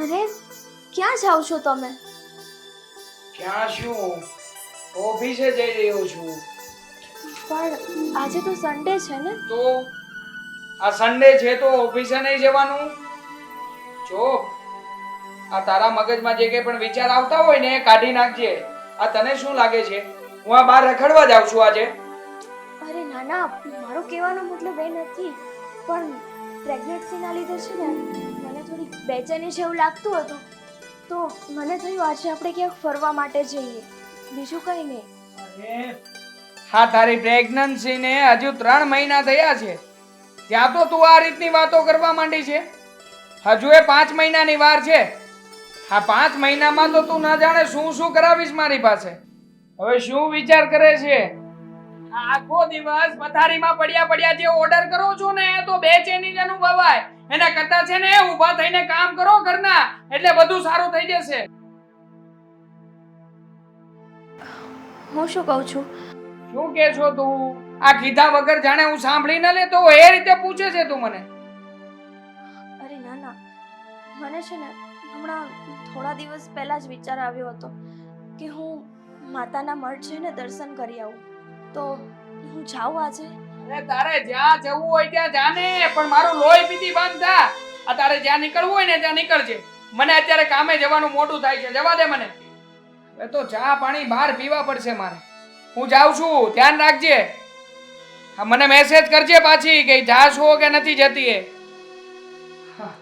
અરે ક્યાં જાવ છો તમે? ક્યાં શું? ઓફિસે જઈ રહ્યો છું. પણ આજે તો સન્ડે છે ને? તો આ સન્ડે છે તો ઓફિસે નહીં જવાનું? જો આ તારા મગજમાં જે કંઈ પણ વિચાર આવતા હોય ને એ કાઢી નાખજે. આ તને શું લાગે છે હું આ બહાર રખડવા જાઉં છું આજે? અરે નાના, મારો કહેવાનો મતલબ એ નથી, પણ પ્રેગ્નન્સીના લીધે છે ને મને થોડી બેચેની જેવું લાગતું હતું, તો મને થયું આજે આપણે ક્યાંક ફરવા માટે જઈએ, બીજું કંઈ નહીં. અરે હા, તારી પ્રેગ્નન્સીને હજુ 3 મહિના થયા છે ત્યાં તો તું આ રીતની વાતો કરવા માંડી છે. હજુ એ 5 મહિનાની વાર છે. આ 5 મહિનામાં તો તું ના જાણે શું શું કરાવીશ મારી પાસે. હવે શું વિચાર કરે છે? આખો દિવસ પથારીમાં પડ્યા પડ્યા જે ઓર્ડર કરો છો ને તો બેચેની જ અનુભવાય. એના કરતા છે ને ઊભા થઈને કામ કરો ઘરના, એટલે બધું સારું થઈ જશે. હું શું કહું છું? શું કે છો તું? આ કીધા વગર જાણે હું સાંભળી ન લેતો હોય એ રીતે પૂછે છે તું મને. અરે નાના, મને છે ને હમણાં થોડા દિવસ પહેલા જ વિચાર આવ્યો હતો કે હું માતાના મઠ જઈને દર્શન કરી આવું, તો હું જાઉં આજે? અરે તારે જ્યાં જવું હોય ત્યાં જાને, પણ મારું લોહી પીતી બંધ થા. આ તારે જ્યાં નીકળવું હોય ને ત્યાં નીકળજે. મને અત્યારે કામે જવાનું મોડું થાય છે, જવા દે મને. હવે તો ચા પાણી બહાર પીવા પડશે મારે. હું જાઉં છું, ધ્યાન રાખજે. હા, મને મેસેજ કરજે પાછી કે જાશો કે નથી જતી એ. હા.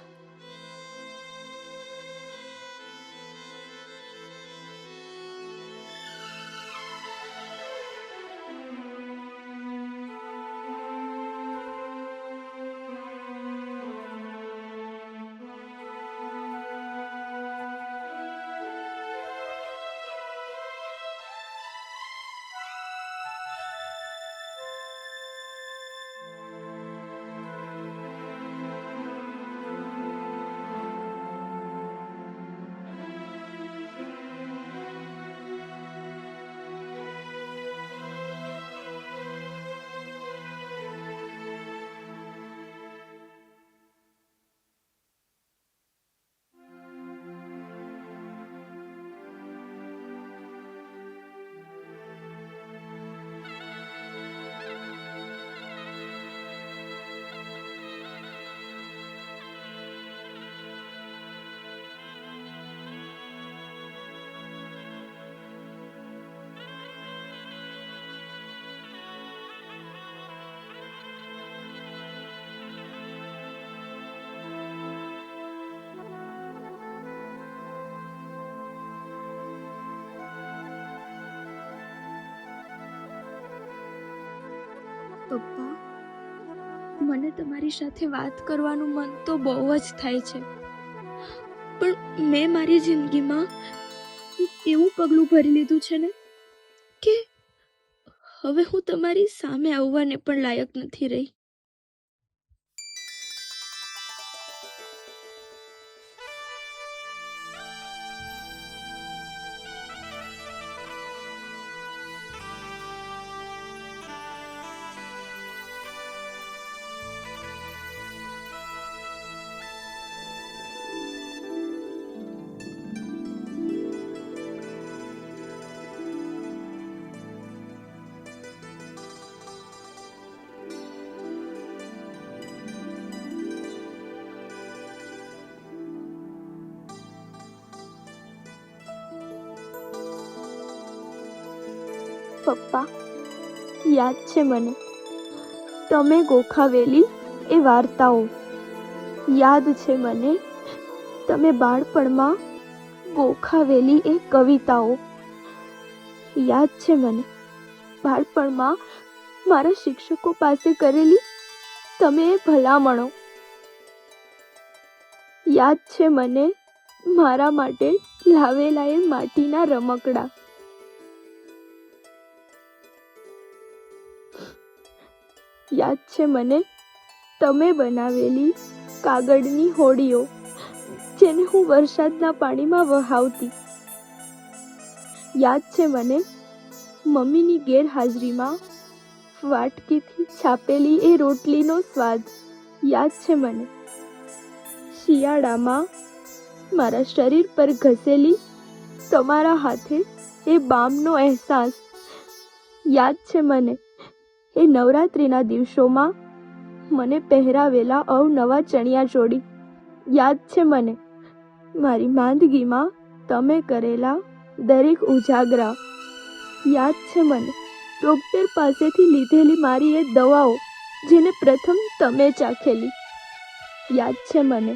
પપ્પા, મને તમારી સાથે વાત કરવાનું મન તો બહુ જ થાય છે, પણ મેં મારી જિંદગીમાં એવું પગલું ભરી લીધું છે ને કે હવે હું તમારી સામે આવવાને પણ લાયક નથી રહી. પપ્પા, યાદ છે મને તમે ગોખાવેલી એ વાર્તાઓ, યાદ છે મને તમે બાળપણમાં ગોખાવેલી એ કવિતાઓ, યાદ છે મને બાળપણમાં મારા શિક્ષકો પાસે કરેલી તમે એ ભલામણો, યાદ છે મને મારા માટે લાવેલા એ માટીના રમકડા, યાદ છે મને તમે બનાવેલી કાગળની હોડીઓ જેને હું વરસાદના પાણીમાં વહાવતી, યાદ છે મને મમ્મીની ગેરહાજરીમાં વાટકીથી છાપેલી એ રોટલીનો સ્વાદ, યાદ છે મને શિયાળામાં મારા શરીર પર ઘસેલી તમારા હાથે એ બામનો અહેસાસ યાદ છે મને. એ નવરાત્રિના દિવસોમાં મને પહેરાવેલા અવનવા ચણિયાચોળી યાદ છે મને. મારી માંદગીમાં તમે કરેલા દરેક ઉજાગરા યાદ છે મને. ડૉક્ટર પાસેથી લીધેલી મારી એ દવાઓ જેને પ્રથમ તમે ચાખેલી યાદ છે મને.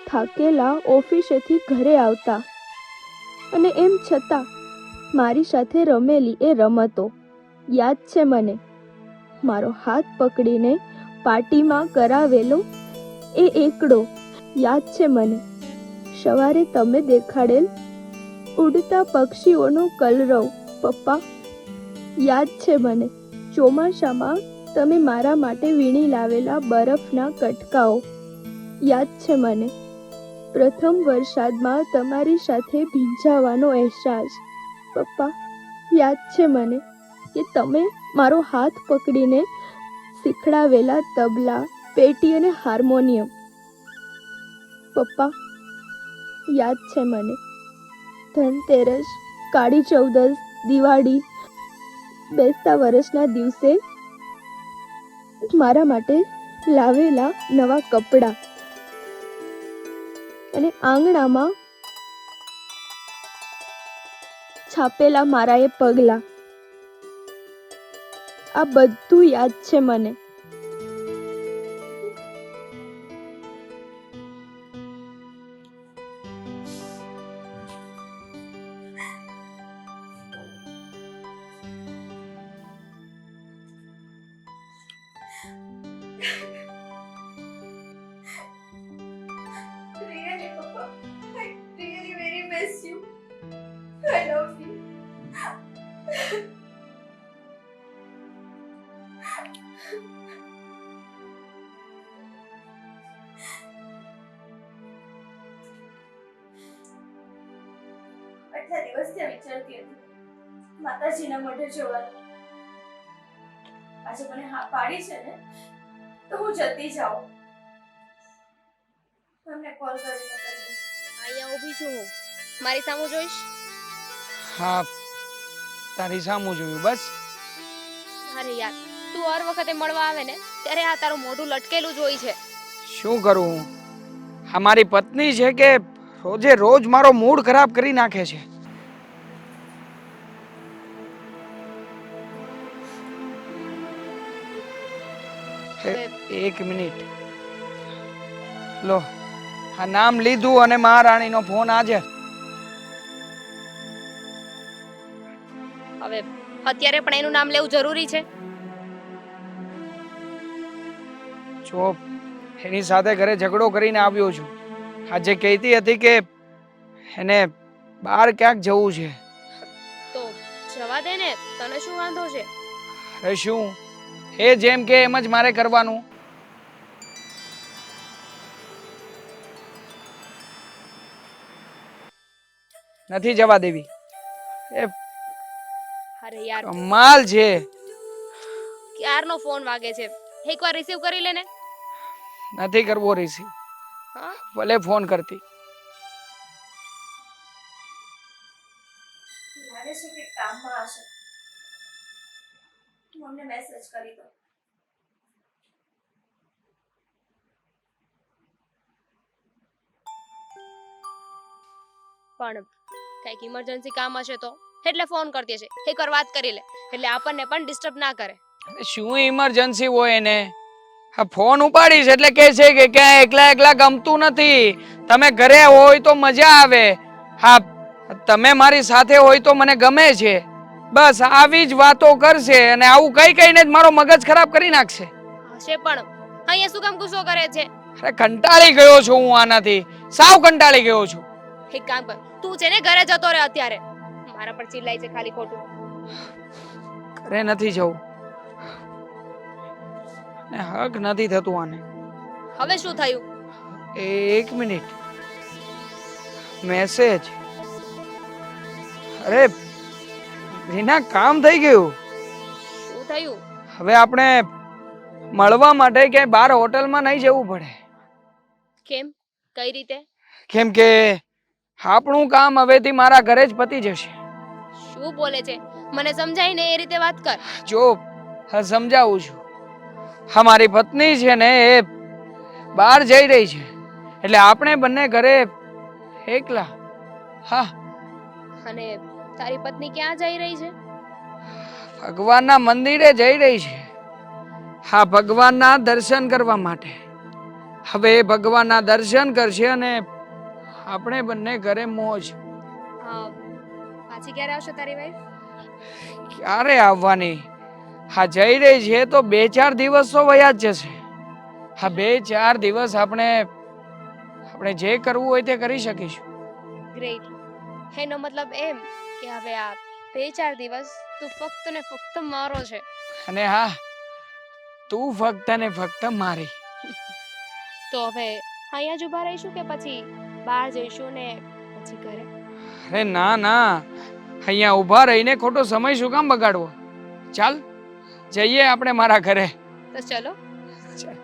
થાકેલા ઓફિસેથી ઘરે આવતા અને એમ છતાં મારી સાથે રમેલી એ રમતો યાદ છે મને. મારો હાથ પકડીને પાર્ટીમાં કરાવેલો એ એકડો યાદ છે મને. સવારે તમે દેખાડેલ ઉડતા પક્ષીઓનો કલરવ પપ્પા યાદ છે મને. ચોમાસામાં તમે મારા માટે વીણી લાવેલા બરફના કટકાઓ યાદ છે મને. પ્રથમ વરસાદમાં તમારી સાથે ભીંજાવાનો અહેસાસ પપ્પા યાદ છે મને. કે તમે મારો હાથ પકડીને શીખડાવેલા તબલા, પેટી અને હાર્મોનિયમ પપ્પા યાદ છે મને. ધનતેરસ, કાળી ચૌદસ, દિવાળી, બેસતા વર્ષના દિવસે મારા માટે લાવેલા નવા કપડાં અને આંગણામાં છાપેલા મારા એ પગલા આ બધું યાદ છે મને. Really, Papa. I really very miss you. I love you. આટલા દિવસથી વિચારતી હતી માતાજીના મોઢે જોવાનું. આજે મને હા પાડી છે ને તો હું જતી જાઉં. તમને કોલ કરીને કહી અહીંયા ઊભી છું હું. મારી સામું જોઈશ? હા, તારી સામું જોયું બસ. અરે યાર, તું હર વખતે મળવા આવે ને ત્યારે આ તારું મોઢું લટકેલું જ હોય છે. શું કરું હું? આ મારી પત્ની છે કે રોજે રોજ મારો મૂડ ખરાબ કરી નાખે છે. એક મિનિટ લો, આ નામ લીધું અને મહારાણીનો ફોન હાજર. હવે અત્યારે પણ એનું નામ લેવું જરૂરી છે? જો એની સાથે ઘરે ઝઘડો કરીને આવ્યો છું. આજે કહેતી હતી કે એને બહાર ક્યાંક જવું છે. તો જવા દે ને, તને શું વાંધો છે? અરે શું, એ જેમ કે એમ જ મારે કરવાનું. નથી જવા દેવી. એ અરે યાર, કમાલ છે. ક્યારનો ફોન વાગે છે, એકવાર રિસીવ કરી લે ને. નથી કરવો રિસીવ. હા, ભલે ફોન કરતી. લાગે છે કે કામમાં હશે. હું અમને મેસેજ કરી દઉં. પણ કઈક ઇમરજન્સી કામ હશે તો એટલે ફોન કરતી હશે. એકવાર વાત કરી લે એટલે આપણને પણ ડિસ્ટર્બ ના કરે. અરે શું ઇમરજન્સી હોય એને? હા, ફોન ઉપાડીશ એટલે કહે છે કે ક્યાં એકલા એકલા ગમતું નથી, તમે ઘરે હોય તો મજા આવે. હા, તમે મારી સાથે હોય તો મને ગમે છે. બસ આવી જ વાતો કરશે અને આવું કઈ કઈને જ મારો મગજ ખરાબ કરી નાખશે. હશે પણ અહીંયા શું કામ ગુસ્સો કરે છે? અરે કંટાળી ગયો છું હું આનાથી, સાવ કંટાળી ગયો છું. એક કામ કર, તું છે ને ઘરે જતો રહે અત્યારે. મારા પર ચિલ્લાય છે ખાલી ખોટું. ઘરે નથી જવું ને હક નથી થતું આને. હવે શું થયું? એક મિનિટ, મેસેજ. અરે રીના, કામ થઈ ગયું. શું થયું? હવે આપણે મળવા માટે ક્યાંય બહાર હોટલમાં નહીં જવું પડે. કેમ? કઈ રીતે? કેમ કે આપણું કામ હવેથી મારા ઘરે જ પતી જશે. શું બોલે છે? મને સમજાય ને એ રીતે વાત કર. જો સમજાવું છું. અમારી પત્ની છે ને એ બહાર જઈ રહી છે, એટલે આપણે બંને ઘરે એકલા. હા, અને તારી પત્ની ક્યાં જઈ રહી છે? ભગવાનના મંદિરે જઈ રહી છે. હા, ભગવાનના દર્શન કરવા માટે. હવે એ ભગવાનના દર્શન કરશે અને આપણે બંને ઘરે મોજ. હા, પાછી ક્યારે આવશે તારી વાઈફ? ક્યારે આવવાની? હા, જઈ રહી છે તો 2-4 દિવસ તો વયા જ જશે. હા, 2-4 દિવસ આપણે જે કરવું હોય તે કરી શકીશું. ગ્રેટ. એનો મતલબ એમ કે હવે આ 2-4 દિવસ તું ફક્ત ને ફક્ત મારો છે. અને હા, તું ફક્ત ને ફક્ત મારી. તો હવે અહીંયા જ ઊભા રહીશું કે પછી બહાર જઈશું ને પછી ઘરે? અરે ના ના, અહીંયા ઊભા રહીને ખોટો સમય શું કામ બગાડવો? ચાલ જઈએ આપણે મારા ઘરે. તો ચલો. ચાલ.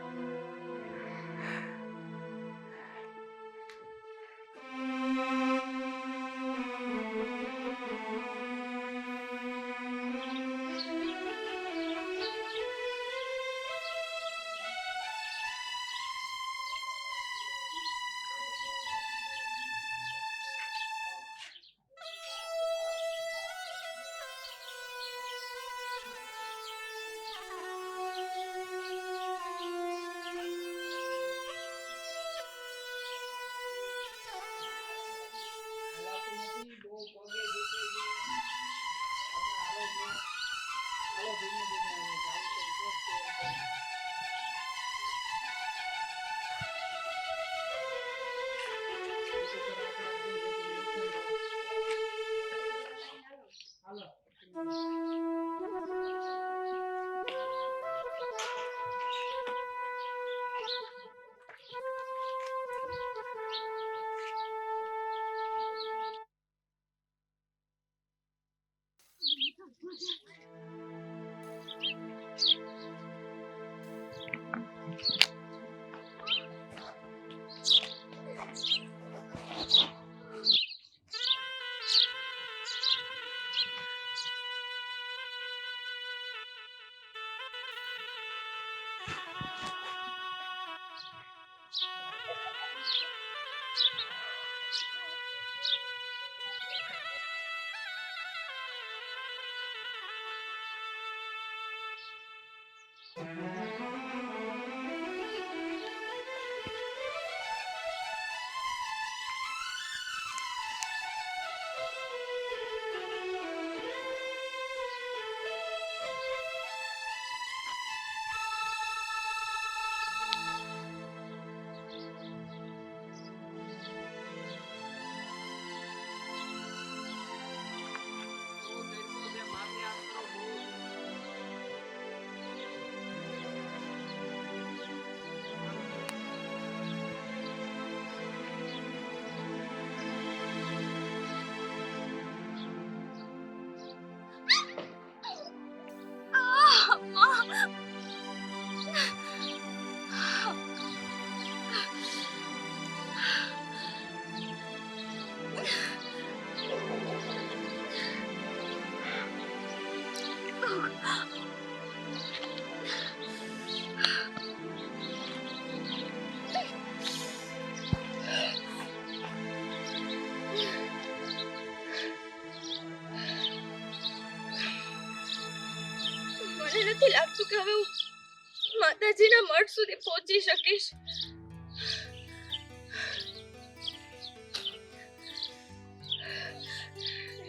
મને નથી લાગતું કે હવે હું માતાજીના મઠ સુધી પહોંચી શકીશ.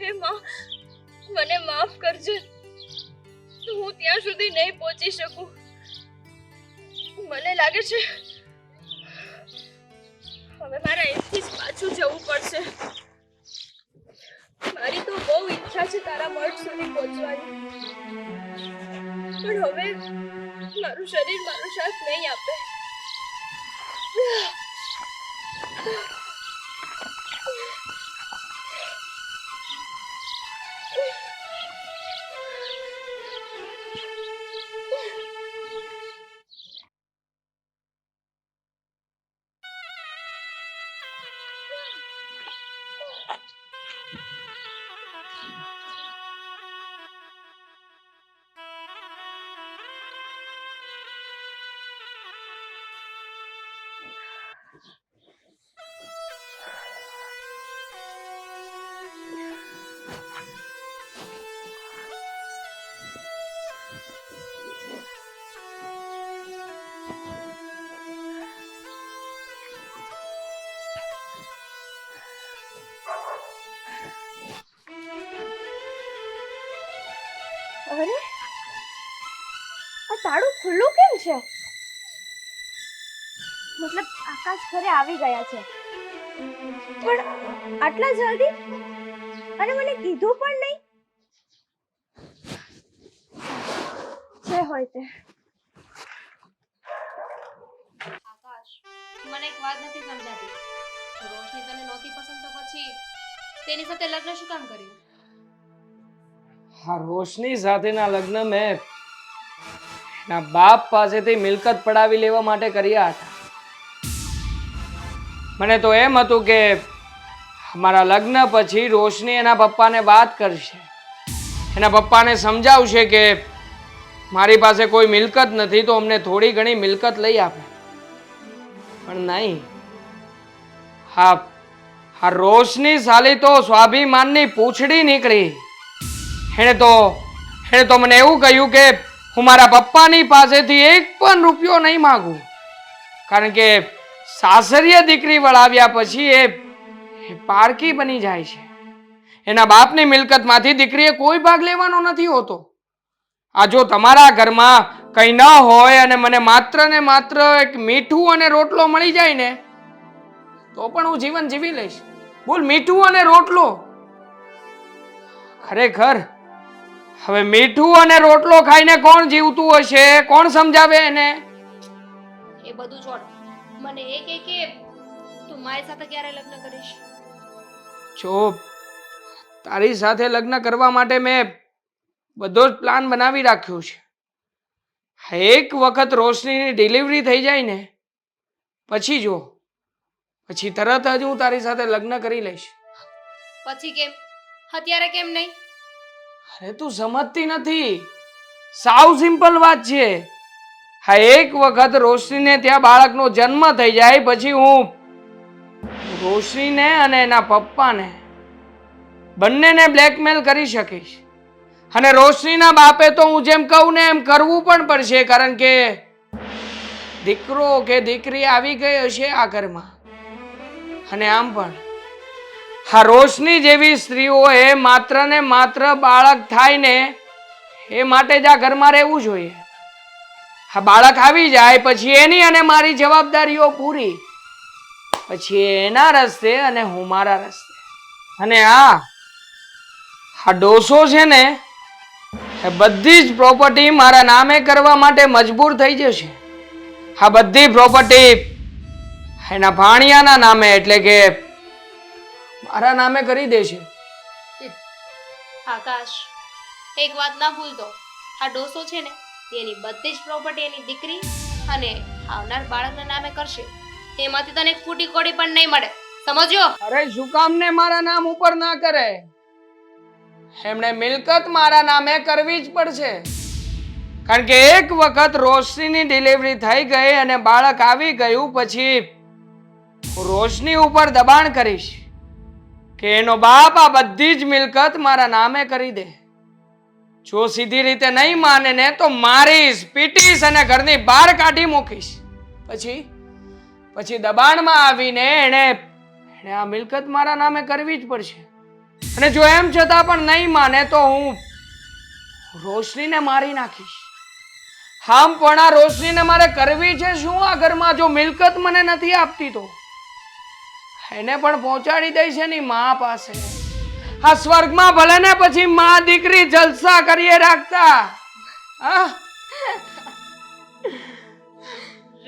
હે માં, મને માફ કરજે. હું ત્યાં સુધી નહીં પહોંચી શકું. મને લાગે છે હવે મારે અહીંથી જ પાછું જવું પડશે. મારી તો બહુ ઈચ્છા છે તારા મઠ સુધી પહોંચવાની, પણ હવે મારું શરીર મારો સાથ નહીં આપે. આ તાળું ખુલ્લું કેમ છે? મતલબ આકાશ ઘરે આવી ગયા છે, પણ આટલા જલ્દી અને મને કીધું પણ નહીં. જે હોય તે. આકાશ, મને એક વાત નથી સમજાતી. જો રોશની તને નહોતી પસંદ તો પછી તેની સાથે લગ્ન શું કામ કર્યું? હા, રોશની સાથેના લગ્ન મેં એના બાપ પાસેથી મિલકત પડાવી લેવા માટે કર્યા હતા. મને તો એમ હતું કે અમારા લગ્ન પછી રોશની એના પપ્પાને વાત કરશે, એના પપ્પાને સમજાવશે કે મારી પાસે કોઈ મિલકત નથી તો અમને થોડી ઘણી મિલકત લઈ આપે. પણ નહીં, હા રોશની સાલી તો સ્વાભિમાનની પૂંછડી નીકળી. એણે તો મને એવું કહ્યું કે હું મારા પપ્પાની પાસેથી એક પણ રૂપિયો નહીં માંગુ, કારણ કે સાસરીય દીકરી વળાવ્યા પછી એ પારકી બની જાય છે. એના બાપની મિલકતમાંથી દીકરીએ કોઈ ભાગ લેવાનો નથી હોતો. આ જો તમારા ઘરમાં કંઈ ન હોય અને મને માત્ર ને માત્ર એક મીઠું અને રોટલો મળી જાય ને તો પણ હું જીવન જીવી લઈશ. બોલ, મીઠું અને રોટલો. ખરેખર હવે મીઠું અને રોટલો ખાઈને કોણ જીવતું હશે? કોણ સમજાવે એને? એ બધું છોડ, મને એ કે તું મારી સાથે ક્યારે લગ્ન કરીશ? જો તારી સાથે લગ્ન કરવા માટે મેં બધો જ પ્લાન બનાવી રાખ્યો છે. એક વખત રોશનીની ડિલિવરી થઈ જાય ને પછી જો, પછી તરત જ હું તારી સાથે લગ્ન કરી લઈશ. પછી કેમ? અત્યારે કેમ નહીં? અરે તું સમજતી નથી. સાવ સિમ્પલ વાત છે. હા, એક વખત રોશનીને ત્યાં બાળકનો જન્મ થઈ જાય પછી હું રોશનીને અને એના પપ્પાને બંનેને બ્લેકમેલ કરી શકીશ. અને રોશનીના બાપે તો હું જેમ કહું ને એમ કરવું પણ પડશે, કારણ કે દીકરો કે દીકરી આવી ગઈ હશે આ ઘરમાં. અને આમ પણ હા, રોશની જેવી સ્ત્રીઓએ માત્ર ને માત્ર બાળક થાય ને એ માટે જ આ ઘરમાં રહેવું જોઈએ. હા, બાળક આવી જાય પછી એની અને મારી જવાબદારીઓ પૂરી, પછી એના રસ્તે અને હું મારા રસ્તે. અને આ ડોસો છે ને એ બધી જ પ્રોપર્ટી મારા નામે કરવા માટે મજબૂર થઈ જશે. આ બધી પ્રોપર્ટી એના ભાણિયાના નામે એટલે કે મારા નામે કરી દેશે. આકાશ, એક વાત ના ભૂલતો, આ ડોસો છે ને તેની બધી જ પ્રોપર્ટી એની દીકરી અને આવનાર બાળકના નામે કરશે. એમાંથી તને એક ફૂટી કોડી પણ નહીં મળે, સમજ્યો? અરે શું કામ ને મારા નામ ઉપર ના કરે? એમણે મિલકત મારા નામે કરવી જ પડશે, કારણ કે એક વખત રોશનીની ડિલિવરી થઈ ગઈ અને બાળક આવી ગયું પછી હું રોશની ઉપર દબાણ કરીશ કે એનો બાપ આ બધી જ મિલકત મારા નામે કરી દે. જો સીધી રીતે નહીં માને ને તો મારીશ, પીટીશ અને ઘરની બહાર કાઢી મૂકીશ. પછી દબાણમાં આવીને એને આ મિલકત મારા નામે કરવી જ પડશે. અને જો એમ છતાં પણ નહીં માને તો હું રોશનીને મારી નાખીશ. હામ પણ આ રોશનીને મારે કરવી છે શું આ ઘરમાં? જો મિલકત મને નથી આપતી તો એને પણ પહોંચાડી દઈશ એની મા પાસે. આ સ્વર્ગમાં ભલે ને પછી મા દીકરી જલસા કરીએ રાખતા. હા,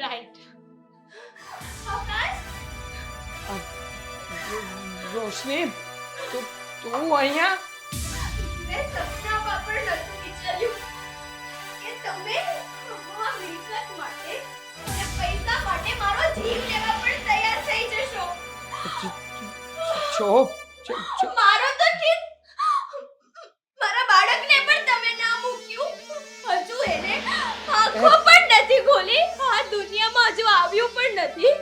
રાઈટ. રોશની, તું અહીંયા? મેં સપનામાં પણ નહોતું વિચાર્યું કે તમે આ મિલકત માટે અને પૈસા માટે મારો જીવ લેવા પણ તૈયાર થઈ જશો. મારો તો ઠીક, મારા બાળકને પણ તમે ના મૂક્યું. હજુ એને આંખો પણ નથી ખોલી, આ દુનિયામાં હજુ આવ્યું પણ નથી.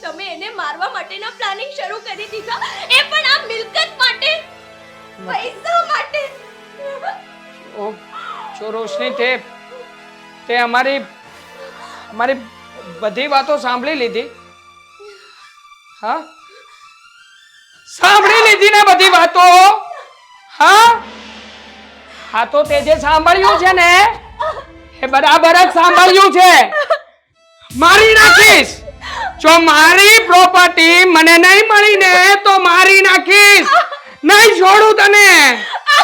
તમે એને મારવા માટેના પ્લાનિંગ શરૂ કરી દીધા, એ પણ આ મિલકત માટે, પૈસા માટે. જો રોશની, તે અમારી બધી વાતો સાંભળી લીધી. હા, સાંભળી લીધી ને બધી વાતો? હા, તો તે જે સાંભળ્યું છે ને એ બરાબર જ સાંભળ્યું છે. મારી નાખીશ. જો મારી પ્રોપર્ટી મને નહીં મળી ને તો મારી નાખીશ. નહીં છોડું તને.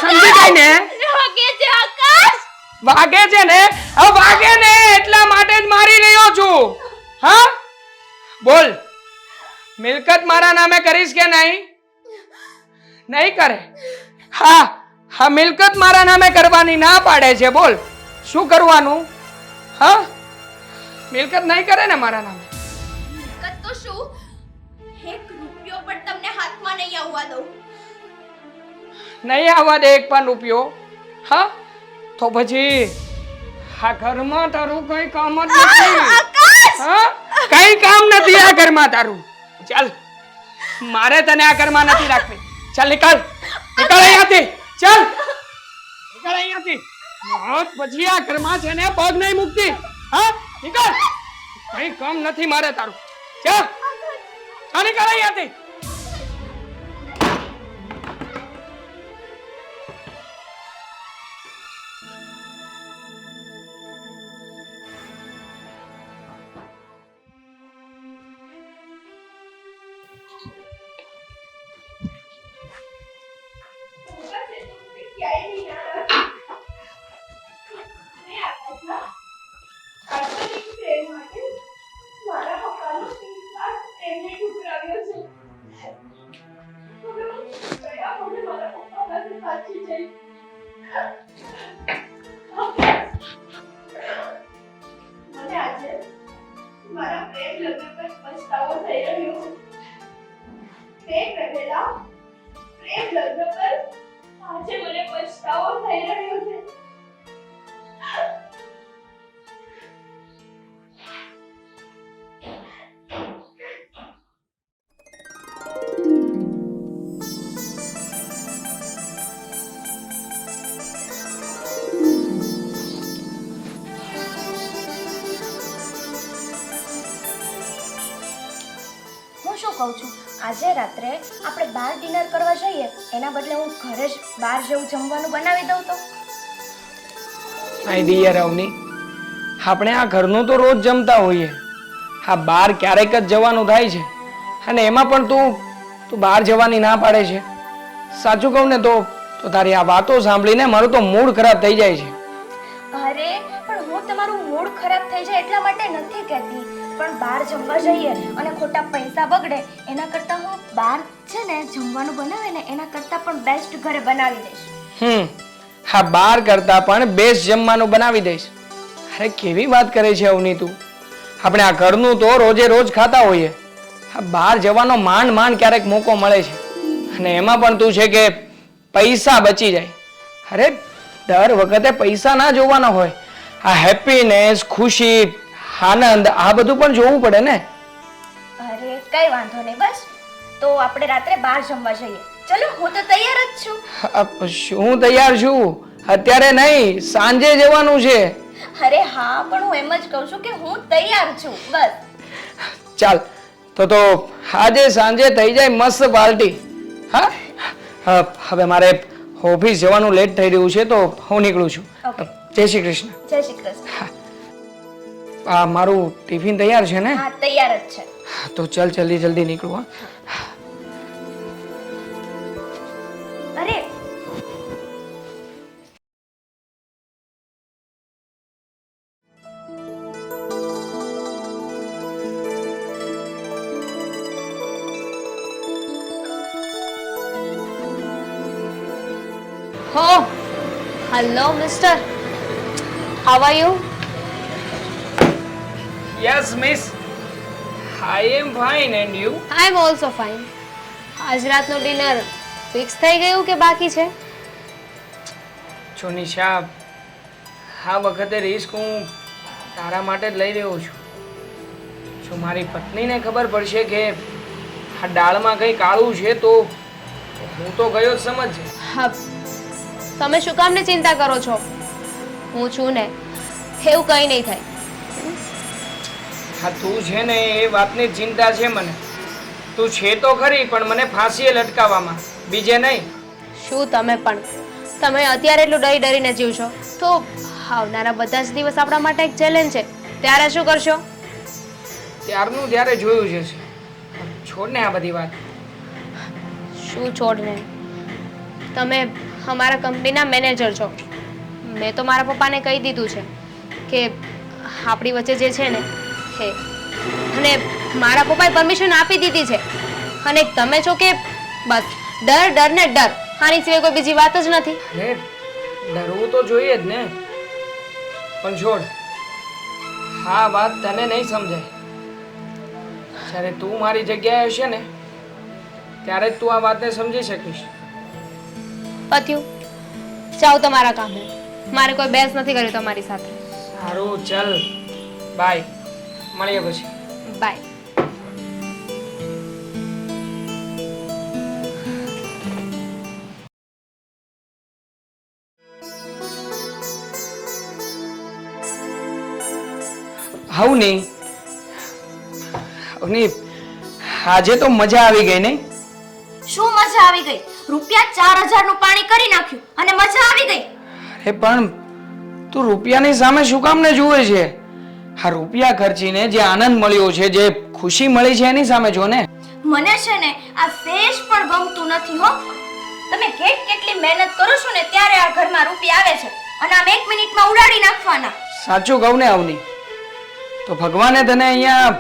સમજી ગઈ ને? વાગે છે આકાશ. વાગે છે ને? હવે વાગે ને એટલા માટે જ મારી રહ્યો છું. હા બોલ, મિલકત મારા નામે કરીશ કે નહીં? નહીં કરે. હા હા, મિલકત મારા નામે કરવાની ના પાડે છે. બોલ શું કરવાનું? હા, મિલકત નહીં કરે ને મારા નામે. મિલકત તો શું, એક રૂપિયો પણ તમને હાથમાં નહીં આવવા દઉં. નહીં આવવા દે એક પણ રૂપિયો? હા, તો પછી આ ઘરમાં તારું કઈ કામ જ નથી. હા, કઈ કામ નથી આ ઘરમાં તારું. ચાલ, મારે તને આ ઘરમાં નથી રાખવી. ચાલ નીકળ, નીકળ અહીંયાથી. ચાલ નીકળ અહીંયાથી. પછી આ ઘરમાં છે ને પગ નહીં મૂકતી. હા, નીકળ. કઈ કામ નથી મારે તારું. ચાલ, હા નીકળ અહીંયાથી. હું શું કહું છું, આજે રાત્રે આપણે બહાર ડિનર કરવા જઈએ એના બદલે હું ઘરે જ બહાર જેવું જમવાનું બનાવી દઉં તો. આઈડિયા રાવની, આપણે આ ઘરનું તો રોજ જમતા હોઈએ. હા, બહાર ક્યારેક જ જવાનું થાય છે અને એમાં પણ તું બહાર જવાની ના પાડે છે. સાચું કહું ને તો તારી આ વાતો સાંભળીને મારું તો મૂડ ખરાબ થઈ જાય છે. અરે પણ હું તમારું મૂડ ખરાબ થઈ જાય એટલા માટે નથી કહેતી, પણ બહાર જમવા જઈએ અને ખોટા પૈસા બગડે એના કરતા હું બહાર છે ને જમવાનું બનાવે ને એના કરતા પણ બેસ્ટ ઘરે બનાવી દઈશ. હા, બહાર કરતા પણ બેસ્ટ જમવાનું બનાવી દઈશ. અરે કેવી વાત કરે છે અવની તું. આપણે આ ઘરનું તો રોજે રોજ ખાતા હોઈએ. હા, બહાર જવાનો માંડ ક્યારેક મોકો મળે છે અને એમાં પણ તું છે કે પૈસા બચી જાય. અરે દર વખતે પૈસા ના જોવાના હોય. આ હેપીનેસ, ખુશી, આનંદ આ બધું પણ જોવું પડે ને. અરે કઈ વાંધો નહીં, બસ તો આપણે રાત્રે બહાર જમવા જઈએ. ચલો, હું તો તૈયાર જ છું. શું તૈયાર છું? અત્યારે નહીં, સાંજે જવાનું છે. અરે હા, પણ હું એમ જ કહું છું કે હું તૈયાર છું. બસ ચાલ તો આજે સાંજે થઈ જાય મસ્ત પાર્ટી. હા, હવે મારે ઓફિસ જવાનું લેટ થઈ રહ્યું છે તો હું નીકળું છું. ઓકે, જય શ્રી કૃષ્ણ. જય શ્રી કૃષ્ણ. આ મારું ટિફિન તૈયાર છે ને? હા, તૈયાર જ છે. તો ચાલ જલ્દી નીકળું. હા, અરે Oh, hello, mister. How are you? Yes miss, I am fine and you? I am also fine. આજ રાતનું ડિનર ફિક્સ થઈ ગયું કે બાકી છે? જો નિશા, આ વખતે રિસ્ક હું તારા માટે જ લઈ રહ્યો છું. જો મારી પત્નીને ખબર પડશે કે આ દાળમાં કંઈ કાળું છે તો હું તો ગયો જ સમજજે. હા, તમે શું કામને ચિંતા કરો છો? હું છું ને, એવું કંઈ નહીં થાય. હા, તું છે ને એ વાતની ચિંતા છે મને. તું છે તો ખરી પણ મને ફાંસીએ લટકાવવામાં, બીજે નહીં. શું તમે અત્યારે એટલું ડરીને જીવશો તો આવનારા બધા જ દિવસ આપણા માટે એક ચેલેન્જ છે. ત્યારે શું કરશો? ત્યારનું ત્યારે જોયું છે. છોડ ને આ બધી વાત. શું છોડને? તમે અમારા કંપનીના મેનેજર છો. મેં તો મારા પપ્પાને કહી દીધું છે કે આપણી વચ્ચે જે છે ને હે, અને મારા પપ્પાએ પરમિશન આપી દીધી છે. અને તમે છો કે બસ ડર ડર ને ડર, આની સિવાય કોઈ બીજી વાત જ નથી. અરે ડરવું તો જોઈએ જ ને. પણ છોડ, હા વાત તને નહીં સમજાય. જ્યારે તું મારી જગ્યાએ હશે ને ત્યારે જ તું આ વાતને સમજી શકીશ. પત્યું, જાઓ તમારા કામે. મારે કોઈ બહેસ નથી કર્યું તમારી સાથે. સારું ચાલ, બાય, મળીએ પછી. બાય. હવ નહીં અવની, આજે તો મજા આવી ગઈ નહીં? શું મજા આવી ગઈ? ₹4000 નું પાણી કરી નાખ્યું અને મજા આવી ગઈ? અરે પણ તું રૂપિયાની સામે શું કામ ને જુએ છે? આ રૂપિયા ખર્ચીને જે આનંદ મળ્યો છે, જે ખુશી મળી છે એની સામે જો ને. મને છે ને આ સેશ પણ ગમતું નથી હો. તમે કેટલી મહેનત કરો છો ને ત્યારે આ ઘરમાં રૂપિયા આવે છે અને આમ 1 મિનિટમાં ઉડાડી નાખવાના. સાચું કહું ને અવની, તો ભગવાને તને અહીંયા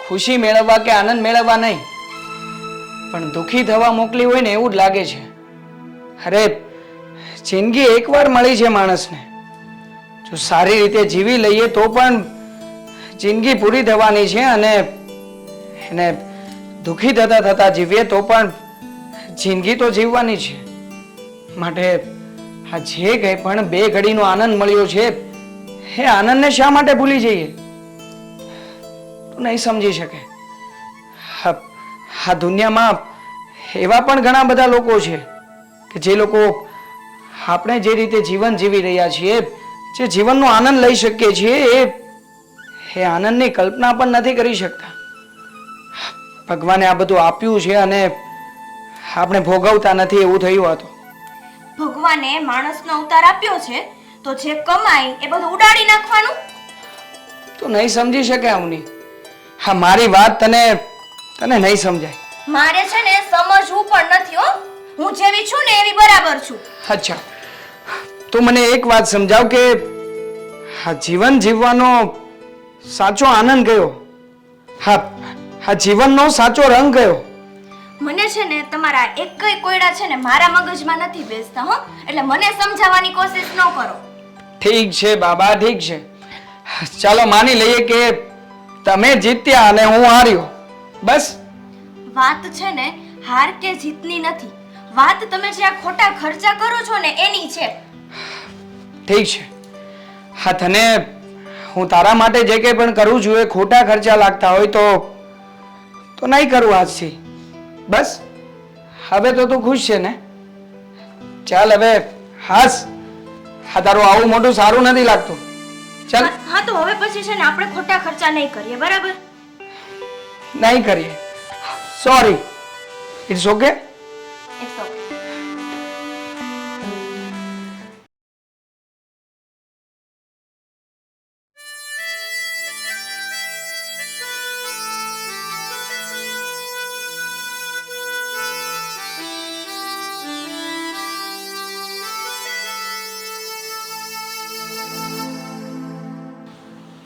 ખુશી મેળવવા કે આનંદ મેળવવા નહીં પણ દુઃખી થવા મોકલી હોય ને એવું જ લાગે છે. અરે જિંદગી એકવાર મળી છે માણસને, જો સારી રીતે જીવી લઈએ તો પણ જિંદગી પૂરી થવાની છે, અને એને દુઃખી થતા થતા જીવીએ તો પણ જિંદગી તો જીવવાની છે. માટે આ જે કંઈ પણ 2 ઘડીનો આનંદ મળ્યો છે એ આનંદને શા માટે ભૂલી જઈએ? તું નહીં સમજી શકે. આ દુનિયામાં એવા પણ ઘણા બધા લોકો છે કે જે લોકો આપણે જે રીતે જીવન જીવી રહ્યા છીએ, જે જીવનનો આનંદ લઈ શકીએ છીએ, એ આનંદની કલ્પના પણ નથી કરી શકતા. ભગવાને આ બધું આપ્યું છે અને આપણે ભોગવતા નથી એવું થયું હતું. ભગવાને માણસનો અવતાર આપ્યો છે તો જે કમાય એ બધું ઉડાડી નાખવાનું. તું નહીં સમજી શકે અવની. હા, મારી વાત તને નહીં સમજાય. મારે છે ને સમજવું પણ નથી હો. હું જેવી છું ને એવી બરાબર છું. અચ્છા, તો મને એક વાત સમજાવ કે આ જીવન જીવવાનો સાચો આનંદ કયો? આ જીવનનો સાચો રંગ કયો? મને છે ને તમારા એકય કોયડા છે ને મારા મગજમાં નથી બેસતા હો. એટલે મને સમજાવવાની કોશિશ ન કરો. ઠીક છે બાબા, ઠીક છે. ચાલો માની લઈએ કે તમે જીત્યા અને હું હાર્યો. બસ વાત છે ને હાર કે જીતની નથી. વાત તમે જે આ ખોટા ખર્ચા કરો છો ને એની છે. ઠીક છે. હા, તને હું તારા માટે જે કંઈ પણ કરું છું એ ખોટા ખર્ચા લાગતા હોય તો નહીં કરું આજથી. બસ હવે તો તું ખુશ છે ને? ચાલ હવે હાસ. હા, તારું આવું મોટું સારું નથી લાગતું. ચાલ. હા તો હવે પછી છે ને આપણે ખોટા ખર્ચા નહીં કરીએ, બરાબર? નહીં કરીએ. Sorry. It's okay. It's okay.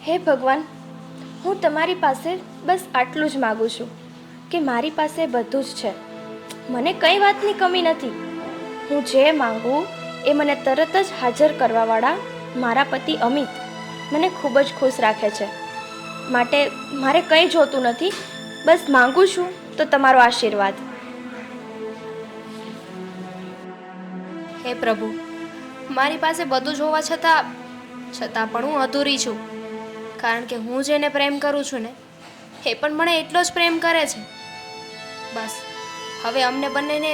હે ભગવાન, હું તમારી પાસે બસ આટલું જ માગું છું કે મારી પાસે બધું જ છે. મને કઈ વાતની કમી નથી. હું જે માંગુ એ મને તરત જ હાજર કરવાવાળા મારા પતિ અમિત મને ખૂબ જ ખુશ રાખે છે. માટે મારે કંઈ જોતું નથી. બસ માંગુ છું તો તમારો આશીર્વાદ. હે પ્રભુ, મારી પાસે બધું જ હોવા છતાં પણ હું અધૂરી છું. કારણ કે હું જેને પ્રેમ કરું છું ને એ પણ મને એટલો જ પ્રેમ કરે છે. બસ હવે અમને બંનેને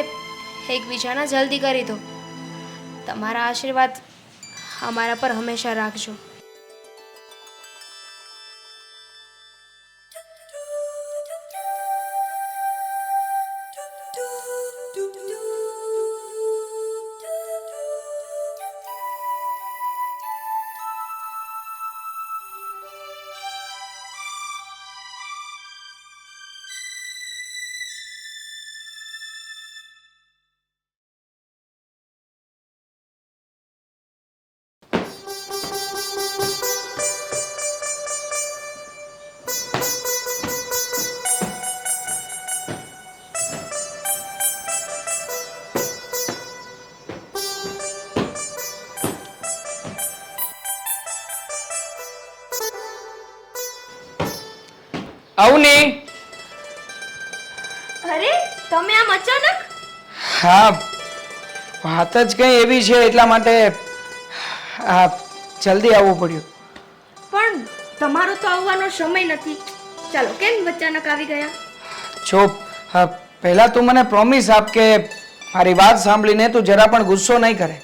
એકબીજાના જલ્દી કરી દો. તમારા આશીર્વાદ અમારા પર હંમેશા રાખજો. અવની. અરે તમે આમ અચાનક? હા, વાત જ કઈ એવી છે એટલા માટે હા જલ્દી આવવું પડ્યું. પણ તમારો તો આવવાનો સમય નથી. ચાલો, કેમ અચાનક આવી ગયા? જો પહેલા તું મને પ્રોમિસ આપ કે મારી વાત સાંભળીને તું જરા પણ ગુસ્સો નહીં કરે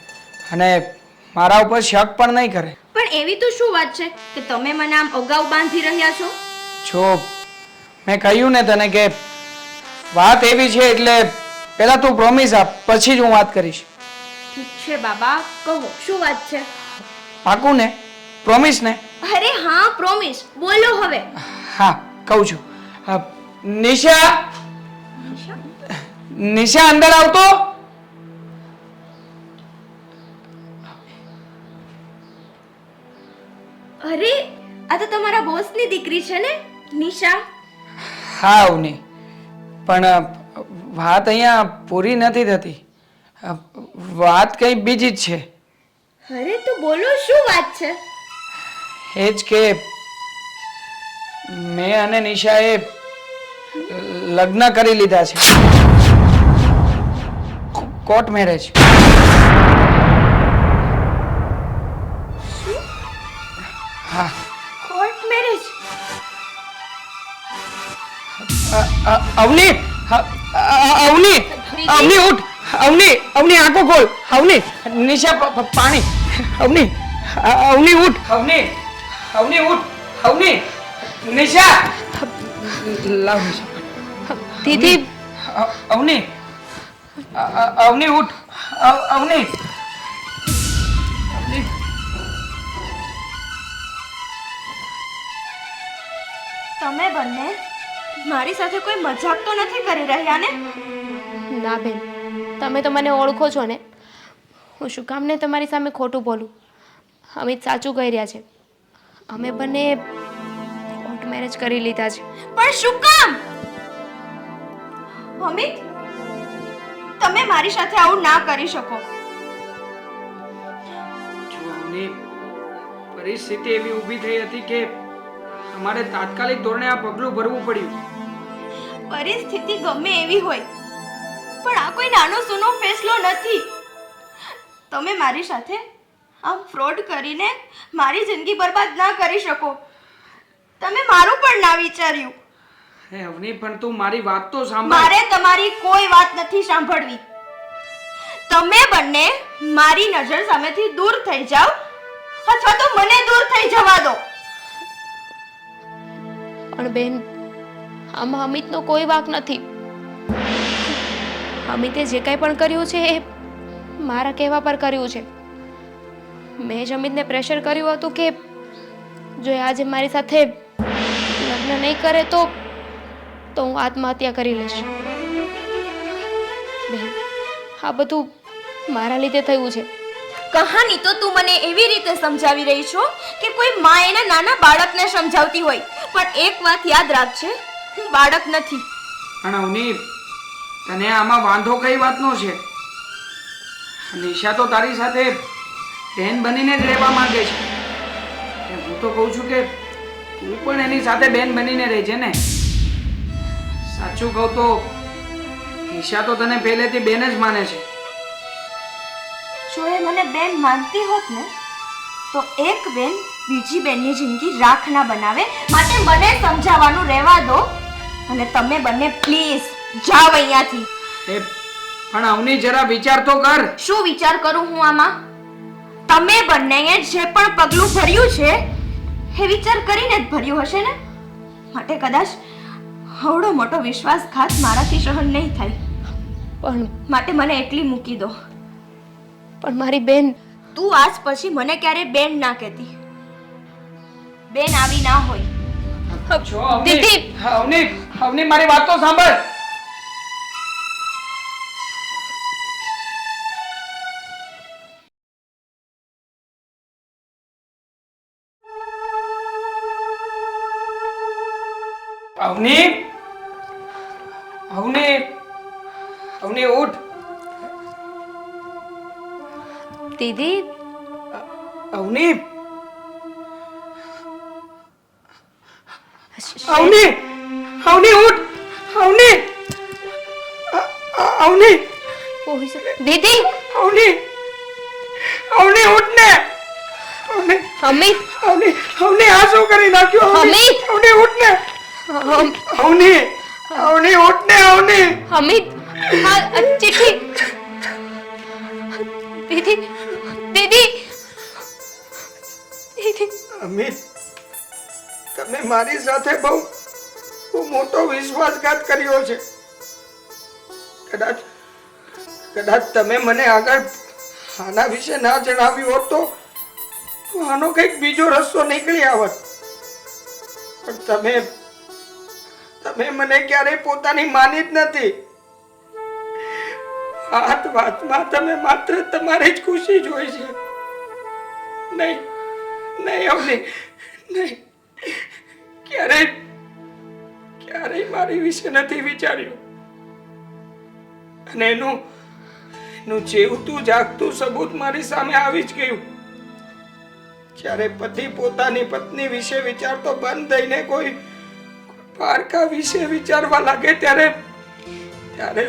અને મારા ઉપર શક પણ નહીં કરે. પણ એવી તો શું વાત છે કે તમે મને આમ અગાઉ બાંધી રહ્યા છો? જો મેં કહ્યું ને તને કે વાત એવી છે એટલે પહેલા તું પ્રોમિસ આપ, પછી જ હું વાત કરીશ. ઠીક છે બાબા, કહો શું વાત છે? પાકું ને? પ્રોમિસ ને? અરે હા, પ્રોમિસ. બોલો હવે. હા, કહું છું. નિશા, નિશા અંદર આવતો. અરે, આ તો તમારા બોસની દીકરી છે ને, નિશા? હા અવની, પણ વાત અહીંયા પૂરી નથી થતી. વાત કંઈ બીજી જ છે. અરે તો બોલો, શું વાત છે? એ જ કે મેં અને નિશાએ લગ્ન કરી લીધા છે. Court marriage. હા. Court marriage? અવની, અવની, અવની ઉઠ. અવની, અવની આંખો ખોલ. અવની, નિશા પાણી. અવની, અવની ઉઠ. અવની, અવની ઉઠ. અવની, નિશા લાવ નિશા. દીદી, અવની, અવની ઉઠ. અવની, અવની. તમે બંને મારી સાથે કોઈ મજાક તો નથી કરી રહ્યા ને? ના બેન, તમે તો મને ઓળખો છો ને. હું શું કામ ને તમારી સામે ખોટું બોલું? અમિત સાચું કહી રહ્યા છે. અમે બંને કોર્ટ મેરેજ કરી લીધા છે. પણ શું કામ? અમિત, તમે મારી સાથે આવું ના કરી શકો. જો અમને પરિસ્થિતિ એવી ઊભી થઈ હતી કે અમારે તાત્કાલિક ધોરણે આ પગલું ભરવું પડ્યું. પરિસ્થિતિ ગમે એવી હોય, પણ આ કોઈ નાનો સૂનો ફેસલો નથી. તમે મારી સાથે આમ ફ્રોડ કરીને મારી જિંદગી બરબાદ ના કરી શકો. તમે મારું પણ ના વિચાર્યું. હે અવની, પણ તું મારી વાત તો સાંભળ. મારે તમારી કોઈ વાત નથી સાંભળવી. તમે બંને મારી નજર સામેથી દૂર થઈ જાઓ અથવા તો મને દૂર થઈ જવા દો. પણ બેન, આમાં અમિતનો કોઈ વાંક નથી. અમિતે જે કંઈ પણ કર્યું છે એ મારા કહેવા પર કર્યું છે. મેં જ અમિતને પ્રેશર કર્યું હતું કે જો એ આજે મારી સાથે લગ્ન નહીં કરે તો હું આત્મહત્યા કરી લઈશ. બેન, આ બધું મારા લીધે થયું છે. કહાની તો તું મને એવી રીતે સમજાવી રહી છો કે કોઈ માં એના નાના બાળકને સમજાવતી હોય. પણ એક વાત યાદ રાખજે, હું બાળક નથી. પણ અવની, તને આમાં વાંધો કઈ વાતનો છે? નિશા તો તારી સાથે બેન બનીને જ રહેવા માંગે છે. હું તો કહું છું કે તું પણ એની સાથે બેન બનીને રહેજે ને. સાચું કહું તો નિશા તો તને પહેલેથી બેન જ માને છે. જો એ મને બેન માનતી હોત ને તો એક બેન બીજી બેનની જિંદગી રાખ ના બનાવે. માટે મને સમજાવવાનું રહેવા દો અને તમે બંને પ્લીઝ જાઓ અહીંયાથી. પણ અવની, જરા વિચાર તો કર. શું વિચાર કરું હું આમાં? તમે બંનેએ જે પણ પગલું ભર્યું છે એ વિચાર કરીને જ ભર્યું હશે ને. માટે કદાચ હવડો મોટો વિશ્વાસઘાત મારાથી સહન નહીં થાય. પણ માટે મને એટલી મૂકી દો. મારી બેન, તું આજ પછી મને ક્યારે બેન ના કહેતી. બેન આવી ના હોય. જો અવની, દીદી! અવની, અવની, મારી વાત તો સાંભળ. અવની, અવની, અવની ઉઠ. દીદી, અવની, અવની, અવની ઉઠ, અવની, અવની, દીદી અવની, અવની ઉઠ ને, અવની, અમિત અવની, અવની આ શું કરી નાખ્યું? અમિત! અવની ઉઠ ને, અવની, અવની ઉઠ ને, અવની. અમિત આ ચિઠ્ઠી દીદી દીદી દીદી અમિત, તમે મારી સાથે બહુ મોટો વિશ્વાસઘાત કર્યો છે. કદાચ તમે મને આગળ આના વિશે ના જણાવ્યું હોત તો આનો કંઈક બીજો રસ્તો નીકળી આવત. પણ તમે મને ક્યારેય પોતાની માની જ નથી. વાતમાં તમે માત્ર તમારી જ ખુશી જોઈ છે. નહીં નહીં અવની, નહીં, ક્યારેય મારી વિશે નથી વિચાર્યું. અને એનું જીવતું જાગતું સબૂત મારી સામે આવી જ ગયું. જ્યારે પતિ પોતાની પત્ની વિશે વિચારતો બંધ થઈને કોઈ પારકા વિશે વિચારવા લાગે ત્યારે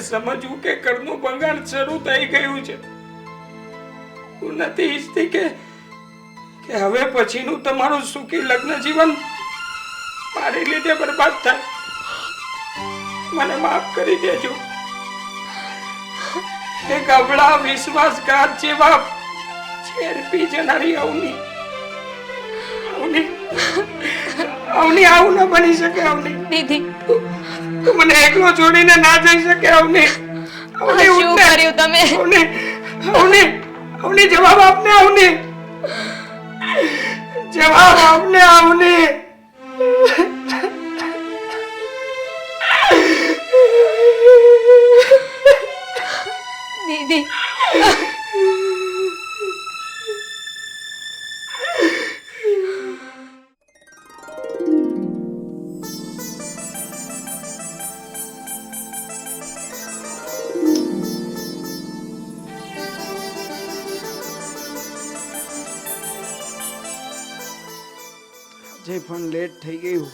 સમજવું કે ઘરનું બંગાળ શરૂ થઈ ગયું છે. હું નથી ઈચ્છતી કે હવે પછીનું તમારું સુખી લગ્ન જીવન મારી લીધે બરબાદ થાય. મને માફ કરી દેજો. એક અબળા વિશ્વાસઘાત જેવા ઝેર પી જનારી અવની આવું ન બની શકે. અવની દીદી તું મને એકલો છોડીને ના જઈ શકે. અવની શું કર્યું તમે? અવની જવાબ આપને. અવની જવાબ આપને. અવની દીદી જે પણ લેટ થઈ ગયું.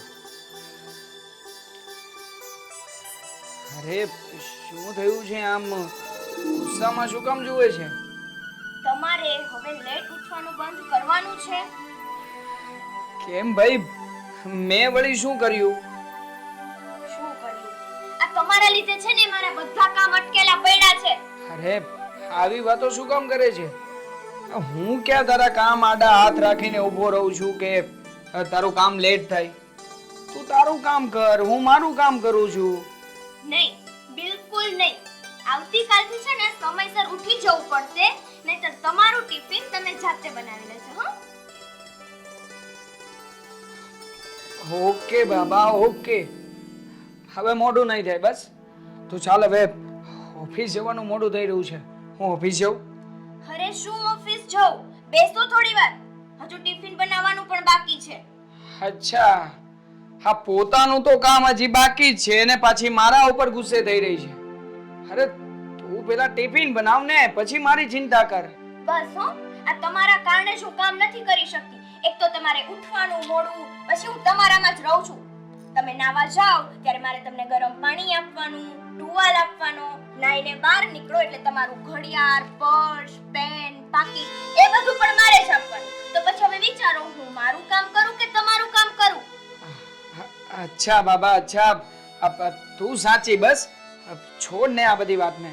અરે શું થયું છે? આમ ગુસ્સામાં શું કામ જુએ છે? તમારે હવે લેટ ઉઠવાનું બંધ કરવાનું છે. કેમ ભાઈ, મેં વળી શું કર્યું? શું કર્યું? આ તમારા લીધે છે ને મારા બધા કામ અટકેલા પડ્યા છે. અરે આવી વાતો શું કામ કરે છે? હું ક્યાં તારા કામ આડા હાથ રાખીને ઊભો રહું છું કે તારું કામ લેટ થાય? તું તારું કામ કર, હું મારું કામ કરું છું. નહીં, બિલકુલ નહીં. આવતીકાલથી છે ને સમયસર ઉઠી જવું પડશે, નહીંતર તમારું ટિફિન તમે જાતે બનાવી લેજો. ઓકે બાબા, ઓકે. હવે મોડું નહીં થાય બસ. તો ચાલ, હવે ઓફિસ જવાનું મોડું થઈ રહ્યું છે. હું ઓફિસ જાઉં. અરે શું ઓફિસ જાઉં? બેસો થોડી વાર, હજુ ટિફિન બનાવવાનું પણ બાકી છે. અચ્છા, હા, પોતાનું તો કામ હજી બાકી જ છે અને પાછી મારા ઉપર ગુસ્સે થઈ રહી છે. અરે તું પેલા ટિફિન બનાવ ને પછી મારી ચિંતા કર. બસ હો, આ તમારા કારણે શું કામ નથી કરી શકતી. એક તો તમારે ઉઠવાનું મોડું, પછી હું તમારામાં જ રહું છું. તમે નાવા જાઓ ત્યારે મારે તમને ગરમ પાણી આપવાનું, ટુવાલ આપવાનો, નાઈને બહાર નીકળો એટલે તમારું ઘડિયાળ, પર્સ, પેન, પાકીટ એ બધું પણ મારે જ આપવાનું. તો પછી હવે વિચારો, હું મારું કામ કરું કે તમારું કામ કરું? અચ્છા બાબા, અચ્છા. તું સાચી. બસ છોડ ને આ બધી વાતને.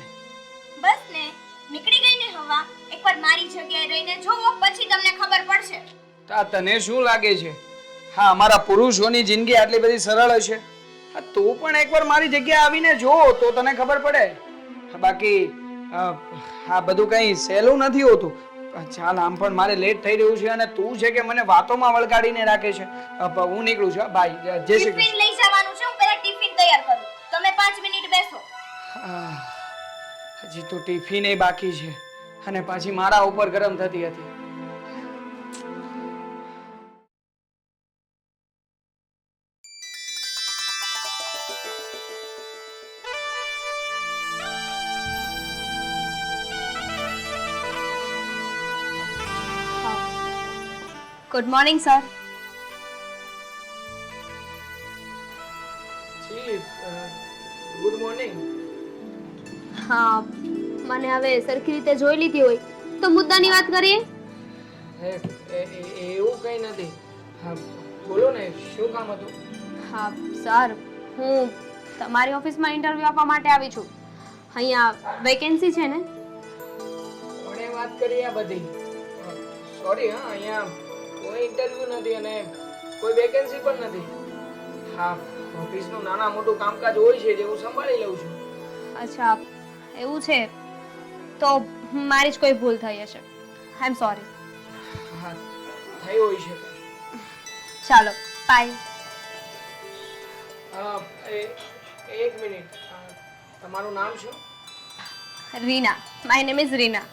બસ ને, નીકળી ગઈ ને હવા. એકવાર મારી જગ્યાએ રહીને જોવો, પછી તમને ખબર પડશે. તને શું લાગે છે હા અમારા પુરુષોની જિંદગી આટલી બધી સરળ હશે? તું પણ એકવાર મારી જગ્યાએ આવીને જો તો તને ખબર પડે. બાકી આ બધું કઈ સહેલું નથી હોતું. ચાલ, આમ પણ મારે લેટ થઈ રહ્યું છે અને તું છે કે મને વાતોમાં વળગાડીને રાખે છે. હું નીકળું છું. બાય. જય શ્રી કૃષ્ણ. ટિફિન લઈ જવાનું છે, હું પહેલા ટિફિન તૈયાર કરું. તમે 5 મિનિટ બેસો. હજી તો ટિફિન એ બાકી છે અને પાછી મારા ઉપર ગરમ થતી હતી. Good morning sir. જી ગુડ મોર્નિંગ. હા મને હવે સરખી રીતે જોઈ લીધી હોય તો મુદ્દાની વાત કરીએ. એવું કંઈ નથી. હા બોલો ને, શું કામ હતું? હા સર, હું તમારી ઓફિસમાં ઇન્ટરવ્યૂ આપવા માટે આવી છું. અહીંયા વેકેન્સી છે ને? કોણે વાત કરી આ બધી? સોરી હા, અહીંયા કોઈ ઇન્ટરવ્યુ નથી અને કોઈ વેકેન્સી પણ નથી. હા, ઓફિસનું નાના મોટું કામકાજ હોય છે જે હું સંભાળી લઉં છું. અચ્છા એવું છે તો મારી જ કોઈ ભૂલ થઈ હશે. આઈ એમ સોરી. હા, થઈ હોઈ શકે. ચાલો બાય. એક મિનિટ, તમારું નામ શું? Reena, my name is Reena.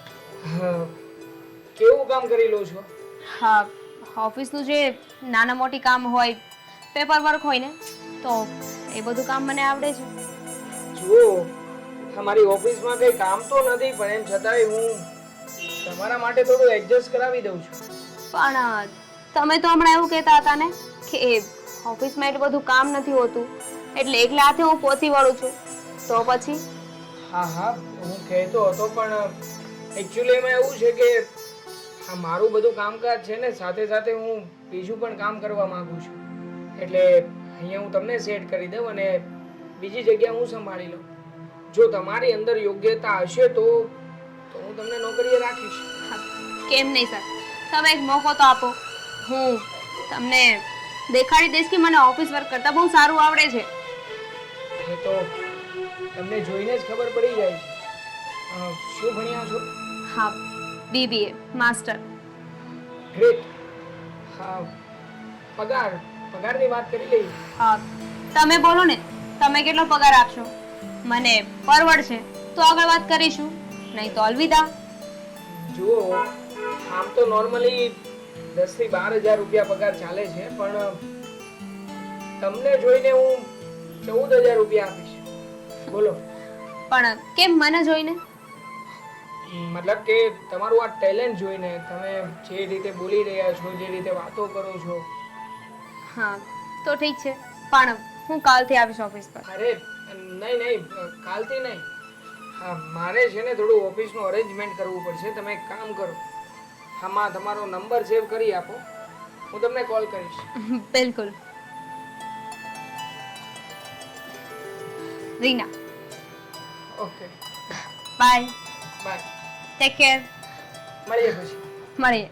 કેવું કામ કરી લો છો? હા, ઓફિસનું જે નાના મોટી કામ હોય, પેપર વર્ક હોય ને, તો એ બધું કામ મને આવડે છે. જુઓ, અમારી ઓફિસમાં કઈ કામ તો નથી પણ એમ છતાંય હું તમારા માટે થોડું એડજસ્ટ કરાવી દઉં છું. પણ તમે તો હમણાં એવું કહેતા હતા ને કે ઓફિસમાં એટલું બધું કામ નથી હોતું એટલે એકલા હાથે હું પહોંચી વળું છું, તો પછી? હા હા, હું કહેતો હતો પણ એકચ્યુઅલી એમાં એવું છે કે આ મારું બધું કામકાજ છે ને, સાથે સાથે હું બીજું પણ કામ કરવા માંગુ છું. એટલે અહીંયા હું તમને સેટ કરી દઉં અને બીજી જગ્યા હું સંભાળી લઉં. જો તમારી અંદર યોગ્યતા હશે તો હું તમને નોકરીએ રાખીશ. કેમ નહીં સર, તમે એક મોકો તો આપો. હું તમને દેખાડી દઈશ કે મને ઓફિસ વર્ક કરતાં બહુ સારું આવડે છે. એ તો તમને જોઈને જ ખબર પડી જાય છે. શું ભણ્યા છો? હા, BBA માસ્ટર. ગ્રેટ. હા, પગારની વાત કરી લઈએ. હા, તમે બોલો ને, તમે કેટલો પગાર આપશો? મને પરવડશે તો આગળ વાત કરીશું, નહીં તો અલવિદા. જુઓ, આમ તો નોર્મલી 10 થી 12,000 રૂપિયા પગાર ચાલે છે પણ તમને જોઈને હું 14,000 રૂપિયા આપીશ. બોલો. પણ કેમ મને જોઈને? મતલબ કે તમારું આ ટેલેન્ટ જોઈને, તમે જે રીતે બોલી રહ્યા છો, જે રીતે વાતો કરો છો. હા તો ઠીક છે, પણ હું કાલથી આવીશ ઓફિસ પર. અરે નહીં, કાલથી નહીં. હા, મારે છે ને થોડું ઓફિસનું અરેન્જમેન્ટ કરવું પડશે. તમે એક કામ કરો, આમાં તમારો નંબર સેવ કરી આપો, હું તમને કોલ કરીશ. બિલકુલ. Reena. Okay, bye. Bye. Take care. મળીએ પછી. મળીએ.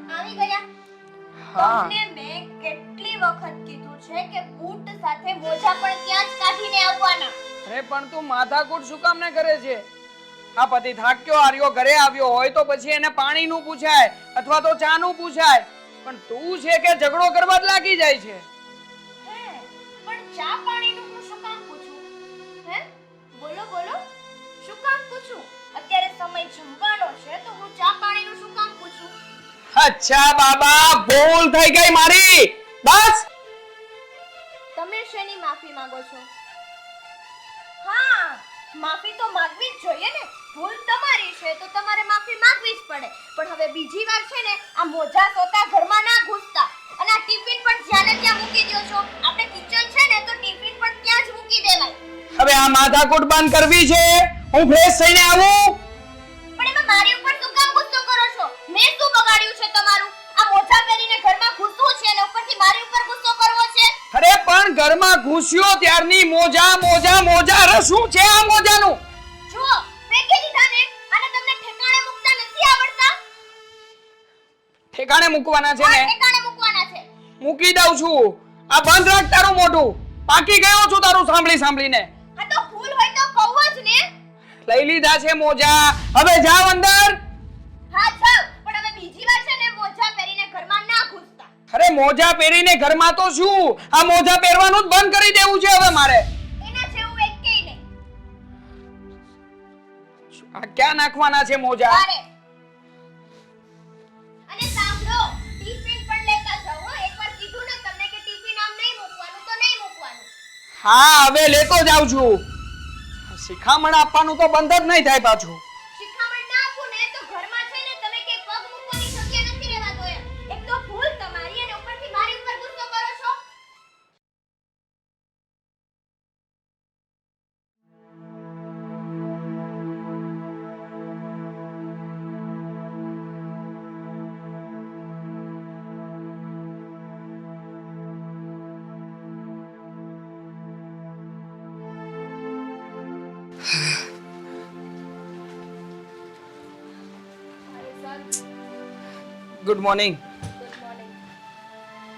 આવી ગયા? હા. તમને મેં કેટલી વખત કીધું છે કે બૂટ સાથે મોજા પણ ત્યાં જ કાઢીને આવવાના. અરે પણ તું માથાકૂટ શું કામ ને કરે છે? આ પતિ થાક્યો હાર્યો ઘરે આવ્યો હોય તો પછી એને પાણીનું પૂછાય અથવા તો ચાનું પૂછાય, પણ તું છે કે ઝઘડો કરવા જ લાગી જાય છે. હે, પણ ચા પાણીનું હું શું કામ પૂછું? હે, બોલો બોલો, શું કામ પૂછું? અત્યારે સમય જમવાનો છે તો હું ચા પાણીનું શું કામ પૂછું? અચ્છા બાબા, ભૂલ થઈ ગઈ મારી. બસ. તમે શેની માફી માંગો છો? હા, માફી તો માંગવી જ જોઈએ ને. ભૂલ તમારી છે તો તમારે માફી માંગવી જ પડે. પણ હવે બીજી વાર છે ને આ મોજા સોતા ઘરમાં ના ઘૂસતા અને આ ટિફિન પણ જ્યાં ને ત્યાં મૂકી દો છો. આપણે કિચન છે ને તો ટિફિન પણ ત્યાં જ મૂકી દેવાય. હવે આ માથાકૂટ બંધ કરવી છે. હું ફ્રેશ થઈને આવું. પણ એમાં મારી ઉપર શું કામ ગુસ્સો કરો છો? મેં શું બગાડ્યું છે તમારું? આ મોજા પહેરીને ઘરમાં ઘૂસવું છે અને ઉપરથી મારી ઉપર ગુસ્સો કરવો છે? અરે પણ ઘરમાં ઘૂસ્યો ત્યારની મોજા. અરે શું છે આ મોજાનું? જુઓ, ફેંકી દીધા ને અને તમને ઠેકાણે મૂકતા નથી આવડતા? ઠેકાણે મૂકવાના છે હા, ને? ઠેકાણે મૂકવાના છે. મૂકી દઉં છું. આ બંધ રાખ તારું મોઢું. પાકી ગયો છું તારું સાંભળીને. હા તો ભૂલ હોય તો કહું જ ને. લઈ લીધા છે મોજા, હવે જાવ અંદર. હા જાવ, પણ હવે બીજી વાર છે ને મોજા પહેરીને ઘરમાં ના ઘૂસતા. અરે મોજા પહેરીને ઘરમાં તો શું, આ મોજા પહેરવાનું જ બંધ કરી દેવું છે હવે મારે. એના જેવું એકેય નહીં. ક્યાં નાખવાના છે મોજા? અરે અને સાંભળો, ટિફિન પણ લેતા જાઓ હો. એકવાર કીધું ને તમને કે ટિફિન આમ નહીં મૂકવાનું તો નહીં મૂકવાનું. હા, હવે લેતો જાઉં છું. શિખામણ આપવાનું તો બંધ જ નહીં થાય પાછું. શિખામણ ના આપું ને તો ઘરમાં છે ને તમે કે પગ મૂકવાની શક્ય નથી રહેવાતો એમ. એક તો ભૂલ તમારી અને ઉપરથી મારી ઉપર ગુસ્સો કરો છો. Good morning. Good morning.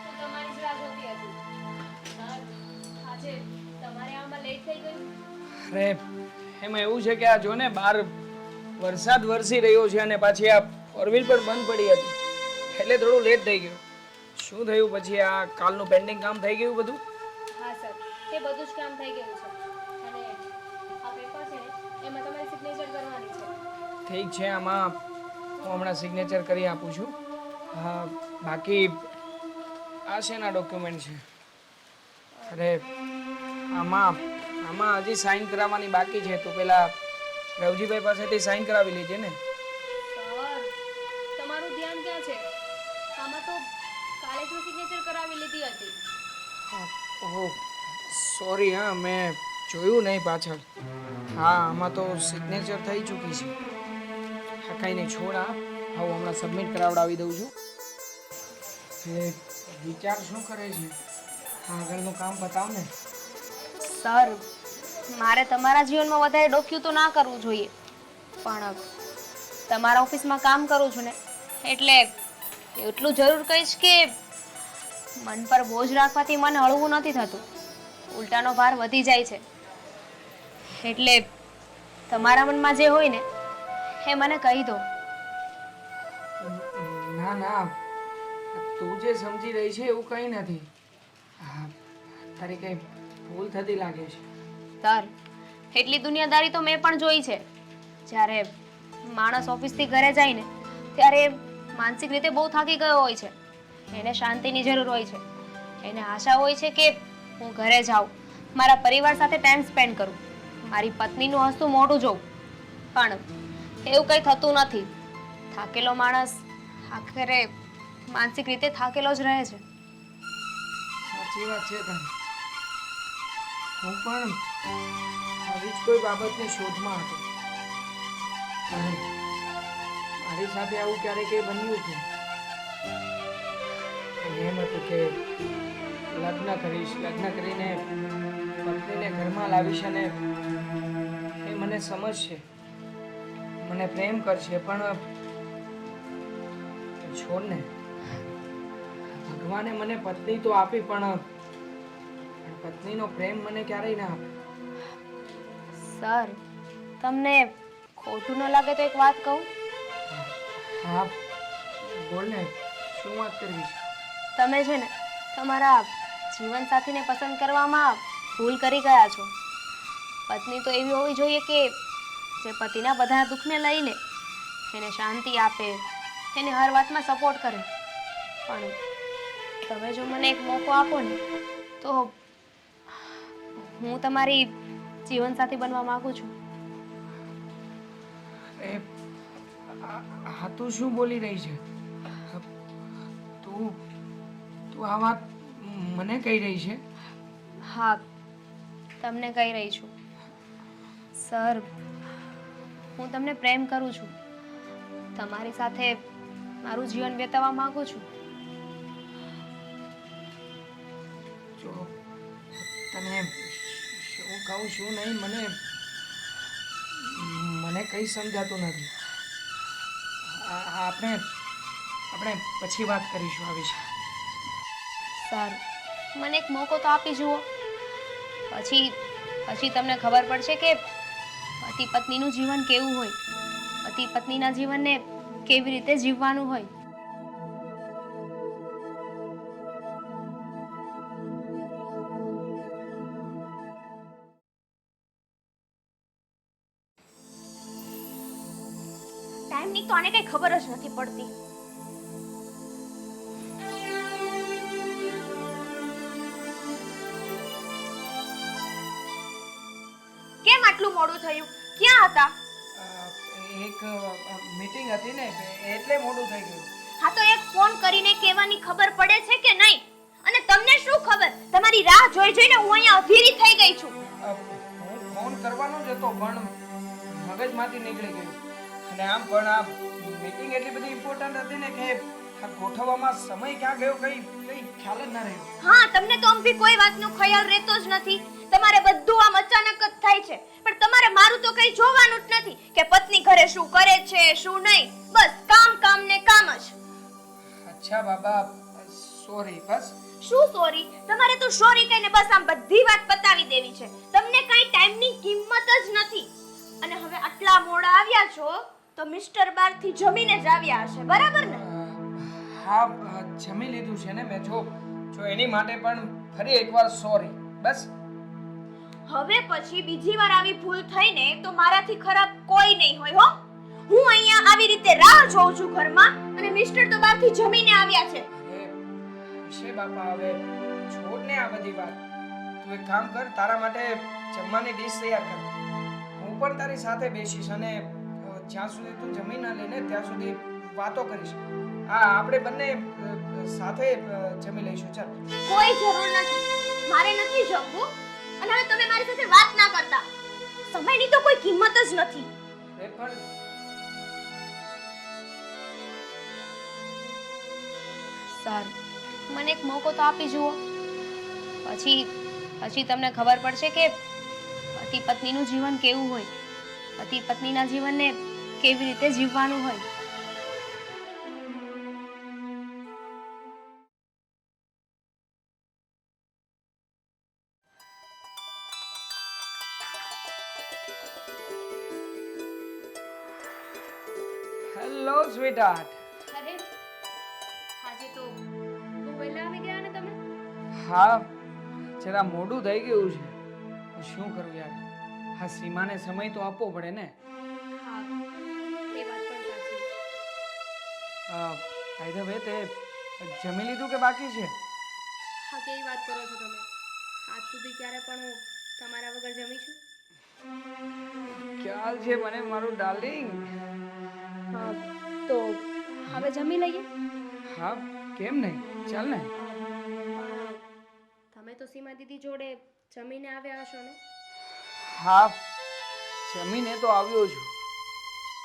હું તમારી જ રાહ જોતી હતી. સર, આજે તમારે આમાં લેટ થઈ ગયું. અરે એમાં એવું છે કે આ જો ને બહાર વરસાદ વરસી રહ્યો છે અને પાછી આ ફોર વ્હીલ પણ બંધ પડી હતી એટલે થોડું લેટ થઈ ગયું. શું થયું પછી? આ કાલનું પેન્ડિંગ કામ થઈ ગયું બધું? હા સર, તે બધું જ કામ થઈ ગયું છે અને આ પેપર છે ને એમાં તમારે સિગ્નેચર કરવાની છે. ઠીક છે, આમાં હું હમણાં સિગ્નેચર કરી આપું છું. હા, બાકી આ શેના ડોક્યુમેન્ટ છે? અરે આમાં આમાં હજી સાઈન કરાવવાની બાકી છે. તો પેલા રવજીભાઈ પાસેથી સાઈન કરાવી લેજે ને. સર, તમારું ધ્યાન ક્યાં છે? આમાં તો કાલે જ સિગ્નેચર કરાવી લીધી હતી. ઓહ સોરી, હા મેં જોયું નહીં પાછળ. હા, આમાં તો સિગ્નેચર થઈ ચૂકી છે. હા, કાંઈ નહીં, છોડ. હા, હું હમણાં સબમિટ કરાવડાવી દઉં છું. એ વિચાર શું કરે છે? આગળનું કામ બતાવ ને. સર, મારે તમારા જીવનમાં વધારે ડોક્યું તો ના કરવું જોઈએ, પણ તમારા ઓફિસમાં કામ કરું છું ને એટલે એટલું જરૂર કહીશ કે મન પર બોજ રાખવાથી મને હળવું નથી થતું, ઉલટાનો ભાર વધી જાય છે. એટલે તમારા મનમાં જે હોય ને એ મને કહી દો. ના ના, તું જે સમજી રહી છે એવું કંઈ નથી. હા, તારી કંઈ ભૂલ થતી લાગે છે. સર, એટલી દુનિયાદારી તો મેં પણ જોઈ છે. જ્યારે માણસ ઓફિસથી ઘરે જાય ને ત્યારે માનસિક રીતે બહુ થાકી ગયો હોય છે. એને શાંતિની જરૂર હોય છે. એને આશા હોય છે કે હું ઘરે જાઉં, મારા પરિવાર સાથે ટાઈમ સ્પેન્ડ કરું, મારી પત્નીનું હસતું મોઢું જોઉં. પણ એવું કંઈ થતું નથી. થાકેલો માણસ આખરે માનસિક રીતે થાકેલો જ રહે છે. સાચી વાત છે તારી. હું પણ આવી જ કોઈ બાબતની શોધમાં હતો. અને મારી સાથે આવું ક્યારેક બન્યું છે. અને એમ હતું કે લગ્ન કરીશ, લગ્ન કરીને પત્નીને ઘરમાં લાવીશ અને એ મને સમજશે, મને પ્રેમ કરશે. પણ છોડ ને, ભગવાને મને પત્ની તો આપી પણ પત્નીનો પ્રેમ મને ક્યારેય ના આપ્યો. સર, તમને ખોટું ન લાગે તો એક વાત કહું? હા બોલ ને, શું વાત કરવી છે? તમે છે ને તમારા જીવનસાથીને પસંદ કરવામાં ભૂલ કરી ગયા છો. પત્ની તો એવી હોવી જોઈએ કે જે પતિના બધા દુઃખને લઈ લે, એને શાંતિ આપે, એને હર વાતમાં સપોર્ટ કરે. પણ તમે જો મને એક મોકો આપો ને તો હું તમારી જીવનસાથી બનવા માંગુ છું. એ હા, તું શું બોલી રહી છે? તું તું આ વાત મને કહી રહી છે? હા, તમને કહી રહી છું. સર, હું તમને પ્રેમ કરું છું. તમારી સાથે મારું જીવન વિતાવવા માંગુ છું. જો તને શું કહું શું નહીં, મને કંઈ સમજાતું નથી. આપણે આપણે પછી વાત કરીશું આ વિશે. સર, મને એક મોકો તો આપી જુઓ. પછી તમને ખબર પડશે કે પતિ પત્નીનું જીવન કેવું હોય, પતિ પત્નીના જીવનને કેવી રીતે જીવવાનું હોય. ટાઈમની તો આને કઈ ખબર જ નથી પડતી. કેમ આટલું મોડું થયું? ક્યાં હતા? એક મીટિંગ હતી ને એટલે મોડું થઈ ગયું. હા તો એક ફોન કરીને કહેવાની ખબર પડે છે કે નહીં? અને તમને શું ખબર? તમારી રાહ જોઈ જોઈને હું અહીંયા અધીરી થઈ ગઈ છું. હું ફોન કરવાનો જ હતો પણ મગજમાંથી નીકળી ગયું. અને આમ પણ આ મીટિંગ એટલી બધી ઇમ્પોર્ટન્ટ હતી ને કે આ ગોઠવવામાં સમય ક્યાં ગયો કઈ ખ્યાલ જ ના રહ્યો. હા, તમને તો આમ બી કોઈ વાતનો ખ્યાલ રહેતો જ નથી. તમારે બધું આમ અચાનક જ થાય છે. પણ તમારે મારું તો કઈ જોવાનું જ નથી કે પત્ની ઘરે શું કરે છે શું નહીં. બસ કામ કામ ને કામ જ. અચ્છા બાબા, સોરી. બસ શું સોરી? તમારે તો સોરી કહીને બસ આમ બધી વાત પતાવી દેવી છે. તમને કઈ ટાઈમની કિંમત જ નથી. અને હવે આટલા મોડા આવ્યા છો તો મિસ્ટર બારથી જમીને જ આવ્યા હશે, બરાબર ને? હા, જમી લીધું છે ને મેં. જો એની માટે પણ ફરી એકવાર સોરી. બસ હવે પછી બીજી વાર આવી ભૂલ થઈને તો મારાથી ખરાબ કોઈ નહીં હોય હો. હું અહીંયા આવી રીતે રાહ જોઉં છું ઘરમાં અને મિસ્ટર તો બહારથી જમીને આવ્યા છે. છે બાપા, હવે છોડ ને આ બધી વાત. તું એક કામ કર, તારા માટે જમવાની ડીશ તૈયાર કર. હું પણ તારી સાથે બેસીશ અને જ્યાં સુધી તું જમી ના લે ને ત્યાં સુધી વાતો કરીશ. હા, આપણે બંને સાથે જમી લઈશું. ચાલ. કોઈ જરૂર નથી. મારે નથી જમવું. અને હવે તમે મારી સાથે વાત ના કરતા. સમયની તો કોઈ કિંમત જ નથી. પણ સારું, મને એક મોકો તો આપી જુઓ. પછી તમને ખબર પડશે કે પતિ પત્નીનું જીવન કેવું હોય, પતિ પત્નીના જીવનને કેવી રીતે જીવવાનું હોય. હેલો સ્વીટહાર્ટ. અરે, આજે તો બહુ વહેલા આવી ગયા ને તમે. હા, જરા મોડું થઈ ગયું છે. પણ શું કરું યાર, હા સીમાને સમય તો આપવો પડે ને. હા, એ વાત પણ સાચી. બાય ધ વે, તે જમી લીધું કે બાકી છે? હા, કેવી વાત કરો છો તમે? આજ સુધી ક્યારે પણ હું તમારા વગર જમી છું? ખ્યાલ છે મને મારું ડાર્લિંગ. હા, તો હવે જમી લઈએ. હા, કેમ નહીં, ચાલ ને. પણ તમે તો સીમા દીદી જોડે જમીને આવ્યા હશો ને? હા, જમીને તો આવ્યો છું.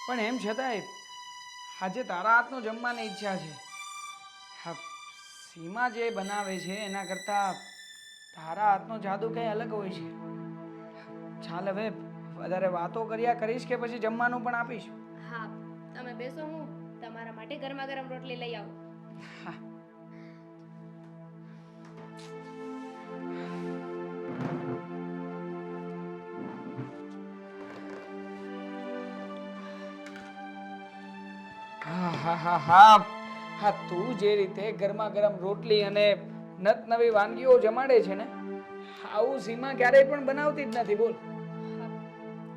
પણ એમ છતાંય આજે તારા હાથનું જમવાની ઈચ્છા છે. હા, સીમા જે બનાવે છે એના કરતાં તારા હાથનો જાદુ કંઈ અલગ હોય છે. ચાલ, હવે વધારે વાતો કર્યા કરીશ કે પછી જમવાનું પણ આપીશ? હા, તમે બેસો, હું તમારા માટે ગરમા ગરમ રોટલી લઈ આવું. હા. હા, તું જે રીતે ગરમા ગરમ રોટલી અને નત નવી વાનગીઓ જમાડે છે ને, આવું સીમા ક્યારેય પણ બનાવતી જ નથી. બોલ. હા,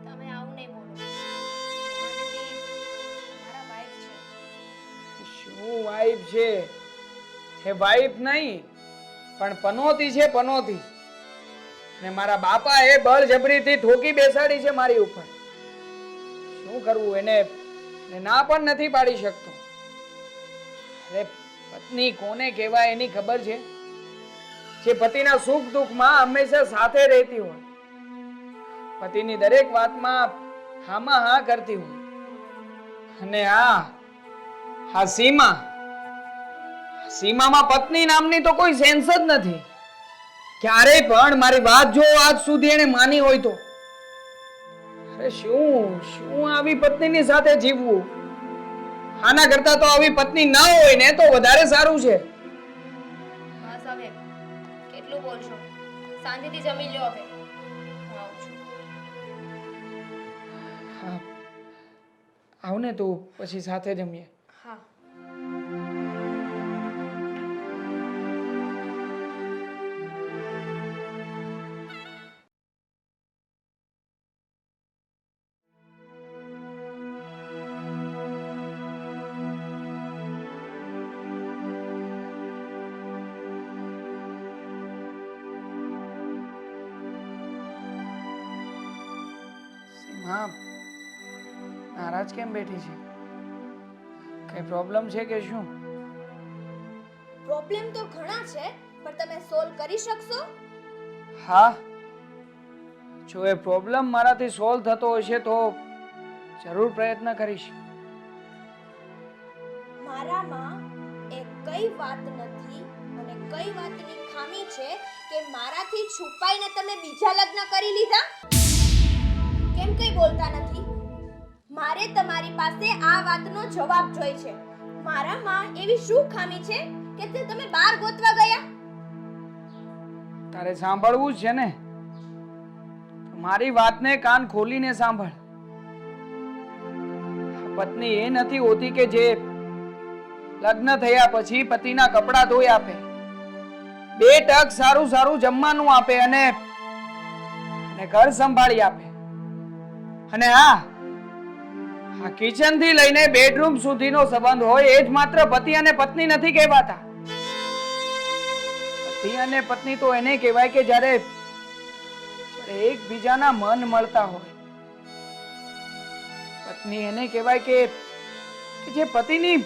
તમે આવું નહીં બોલો. સીમા દીદી તમારા વાઇફ છે. શું વાઈફ છે? હે વાઈફ નહીં, પણ પનોતી છે, પનોતી. ને મારા બાપા એ બળજબરીથી ઠોકી બેસાડી છે મારી ઉપર. શું કરવું, એને ના પણ નથી પાડી શકતો. અરે, પત્ની કોને કહેવાય એની ખબર છે? જે પતિના સુખ દુઃખમાં હંમેશા સાથે રહેતી હોય, પતિની દરેક વાતમાં હામાં હા કરતી હોય. અને હા સીમામાં પત્ની નામની તો કોઈ સેન્સ જ નથી. ક્યારેય પણ મારી વાત જો આજ સુધી એને માની હોય તો. અરે શું આવી પત્નીની સાથે જીવવું? આના કરતા તો આવી પત્ની ના હોય ને તો વધારે સારું છે. બસ હવે કેટલું બોલશો? શાંતિથી જમી લો હવે. હું આવું છું. હા, આવ ને તું, પછી સાથે જમીએ. હા. હા, નારાજ કેમ બેઠી છે? કઈ પ્રોબ્લેમ છે કે શું? પ્રોબ્લેમ તો ઘણા છે, પણ તમે સોલ્વ કરી શકશો? હા, જો એ પ્રોબ્લેમ મારાથી સોલ્વ થતો હશે તો જરૂર પ્રયત્ન કરીશ. મારામાં એ કઈ વાત નથી અને કઈ વાતની ખામી છે કે મારાથી છુપાઈને તમે બીજા લગ્ન કરી લીધા? કેમ કઈ બોલતા નથી? મારે તમારી પાસે આ વાતનો જવાબ જોઈએ છે. મારામાં એવી શું ખામી છે કે તે તમે બહાર ગોતવા ગયા? તારે સાંભળવું જ છે ને? મારી વાતને કાન ખોલીને સાંભળ. પત્ની એ નથી હોતી કે જે લગ્ન થયા પછી પતિના કપડાં ધોઈ આપે, 2 ટક સારું સારું જમવાનું આપે અને ઘર સંભાળી આપે. અને હા, કિચન થી લઈને બેડરૂમ સુધીનો સંબંધ હોય એ જ માત્ર પતિ અને પત્ની નથી કહેવાતા. પતિ અને પત્ની તો એને કહેવાય કે જ્યારે એકબીજાના મન મળતા હોય. પત્ની એને કહેવાય કે જે પતિની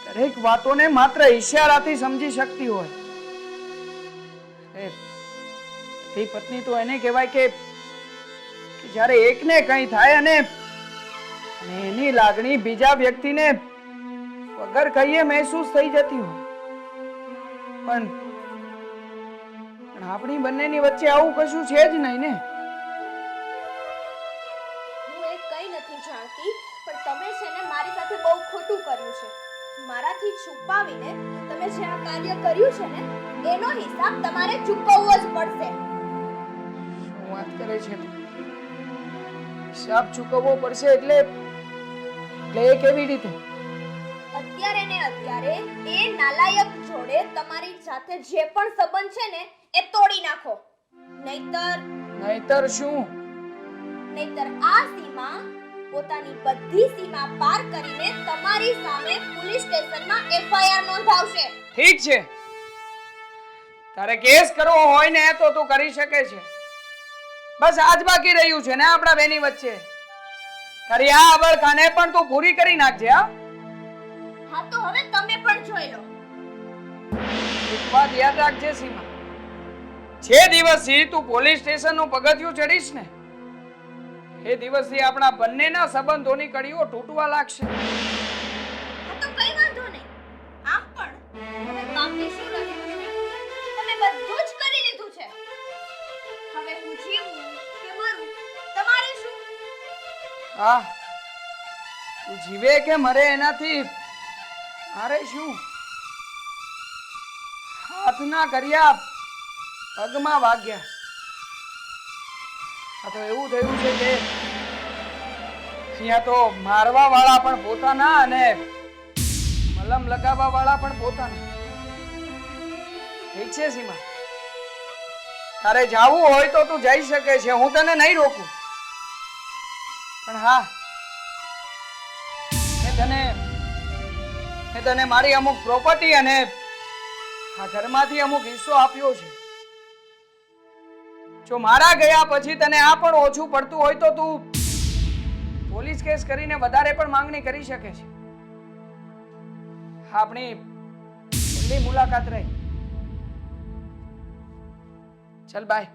દરેક વાતોને માત્ર ઈશારાથી સમજી શકતી હોય. પતિ પત્ની તો એને કહેવાય કે જ્યારે એકને કંઈ થાય અને એની લાગણી બીજા વ્યક્તિને વગર કહીએ મહેસૂસ થઈ જતી હોય. પણ આપણી બંનેની વચ્ચે આવું કશું છે જ નહીં ને. હું એ કઈ નથી જાણતી, પણ તમે છે ને મારી સાથે બહુ ખોટું કર્યું છે. મારાથી છુપાવીને તમે જે આ કાર્ય કર્યું છે ને એનો હિસાબ તમારે ચૂકવવો જ પડશે. શું વાત કરે છે તું? હિસાબ ચૂકવવો પડશે એટલે એ કેવી રીતે? અત્યારે ને અત્યારે એ નાલાયક જોડે તમારી સાથે જે પણ સંબંધ છે ને એ તોડી નાખો. નહીતર શું? નહીતર આ સીમા પોતાની બધી સીમા પાર કરીને તમારી સામે પોલીસ સ્ટેશનમાં એફઆઈઆર નોંધાવશે. ઠીક છે, તારે કેસ કરવો હોય ને તો તું કરી શકે છે. બસ આજ બાકી રહ્યું છે ને આપણા બેની વચ્ચે. તારી આ અબળખાને પણ તું પૂરી કરી નાખજે. હા તો હવે તમે પણ જોઈ લો. એક વાત યાદ રાખજે સીમા, જે દિવસથી તું પોલીસ સ્ટેશનનું પગથિયું ચડીશ ને એ દિવસથી આપણા બંનેના સંબંધોની કડીઓ તૂટવા લાગશે. હા તો કઈ વાંધો નહીં. આમ પણ હવે બાકી શું રહ્યું છે? તમે બધું જ કરી લીધું છે. હવે હું જીવું કે મરું તમારે શું? હા, તું જીવે કે મરે એનાથી મારે શું? હાથના કર્યા પગમાં વાગ્યા. આ તો એવું થયું છે કે અહીંયા તો મારવા વાળા પણ પોતાના અને મલમ લગાવવા વાળા પણ પોતાના. ઠીક છે સીમા, તારે જાવું હોય તો તું જઈ શકે છે, હું તને નહીં રોકું. પણ હા, મેં તને મારી અમુક પ્રોપર્ટી અને આ ઘરમાંથી અમુક હિસ્સો આપ્યો છે. જો મારા ગયા પછી તને આ પણ ઓછું પડતું હોય તો તું પોલીસ કેસ કરીને વધારે પણ માંગણી કરી શકે છે. આપણી છેલ્લી મુલાકાત રહી. ચલ બાય.